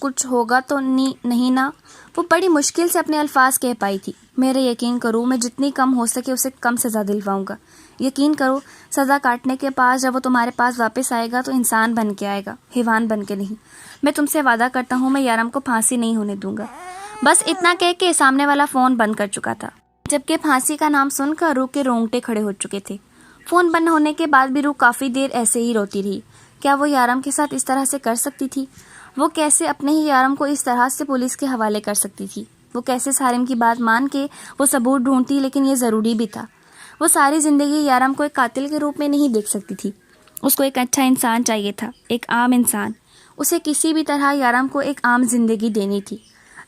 کچھ ہوگا تو نہیں نا؟ وہ بڑی مشکل سے اپنے الفاظ کہہ پائی تھی۔ میرے یقین کرو، میں جتنی کم ہو سکے اسے کم سزا دلواؤں گا۔ یقین کرو، سزا کاٹنے کے بعد جب وہ تمہارے پاس واپس آئے گا تو انسان بن کے آئے گا، حیوان بن کے نہیں۔ میں تم سے وعدہ کرتا ہوں میں یارم کو پھانسی نہیں ہونے دوں گا۔ بس اتنا کہہ کے سامنے والا فون بند کر چکا تھا، جبکہ پھانسی کا نام سن کر روح کے رونگٹے کھڑے ہو چکے تھے۔ فون بند ہونے کے بعد بھی روح کافی دیر ایسے ہی روتی رہی۔ کیا وہ یارم کے ساتھ اس طرح سے کر سکتی تھی؟ وہ کیسے اپنے ہی یارم کو اس طرح سے پولیس کے حوالے کر سکتی تھی؟ وہ کیسے سارم کی بات مان کے وہ ثبوت ڈھونڈتی؟ لیکن یہ ضروری بھی تھا۔ وہ ساری زندگی یارم کو ایک قاتل کے روپ میں نہیں دیکھ سکتی تھی۔ اس کو ایک اچھا انسان چاہیے تھا، ایک عام انسان۔ اسے کسی بھی طرح یارم کو ایک عام زندگی دینی تھی۔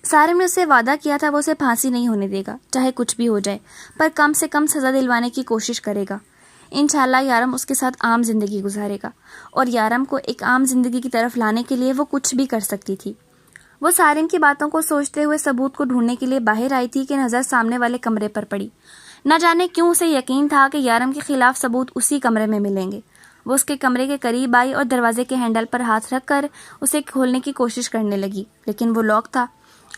سارم نے اسے وعدہ کیا تھا وہ اسے پھانسی نہیں ہونے دے گا، چاہے کچھ بھی ہو جائے، پر کم سے کم سزا دلوانے کی کوشش کرے گا۔ انشاءاللہ یارم اس کے ساتھ عام زندگی گزارے گا، اور یارم کو ایک عام زندگی کی طرف لانے کے لیے وہ کچھ بھی کر سکتی تھی۔ وہ سارم کی باتوں کو سوچتے ہوئے ثبوت کو ڈھونڈنے کے لیے باہر آئی تھی کہ نظر سامنے والے کمرے پر پڑی۔ نہ جانے کیوں اسے یقین تھا کہ یارم کے خلاف ثبوت اسی کمرے میں ملیں گے۔ وہ اس کے کمرے کے قریب آئی اور دروازے کے ہینڈل پر ہاتھ رکھ کر اسے کھولنے کی کوشش کرنے لگی، لیکن وہ لاک تھا۔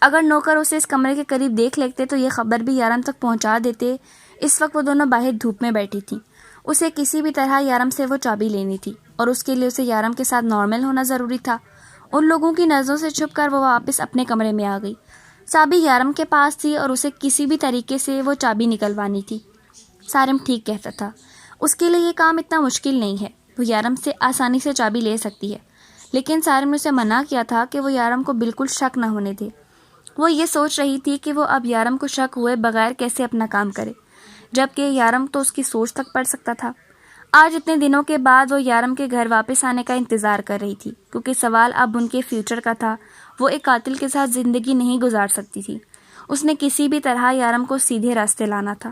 اگر نوکر اسے اس کمرے کے قریب دیکھ لیتے تو یہ خبر بھی یارم تک پہنچا دیتے۔ اس وقت وہ دونوں باہر دھوپ میں بیٹھی تھیں۔ اسے کسی بھی طرح یارم سے وہ چابی لینی تھی، اور اس کے لیے اسے یارم کے ساتھ نارمل ہونا ضروری تھا۔ ان لوگوں کی نظروں سے چھپ کر وہ واپس اپنے کمرے میں آ گئی۔ چابی یارم کے پاس تھی اور اسے کسی بھی طریقے سے وہ چابی نکلوانی تھی۔ سارم ٹھیک کہتا تھا، اس کے لیے یہ کام اتنا مشکل نہیں ہے، وہ یارم سے آسانی سے چابی لے سکتی ہے۔ لیکن سارم نے اسے منع کیا تھا کہ وہ یارم کو بالکل شک نہ ہونے دے۔ وہ یہ سوچ رہی تھی کہ وہ اب یارم کو شک ہوئے بغیر کیسے اپنا کام کرے، جبکہ یارم تو اس کی سوچ تک پڑھ سکتا تھا۔ آج اتنے دنوں کے بعد وہ یارم کے گھر واپس آنے کا انتظار کر رہی تھی، کیونکہ سوال اب ان کے فیوچر کا تھا۔ وہ ایک قاتل کے ساتھ زندگی نہیں گزار سکتی تھی۔ اس نے کسی بھی طرح یارم کو سیدھے راستے لانا تھا۔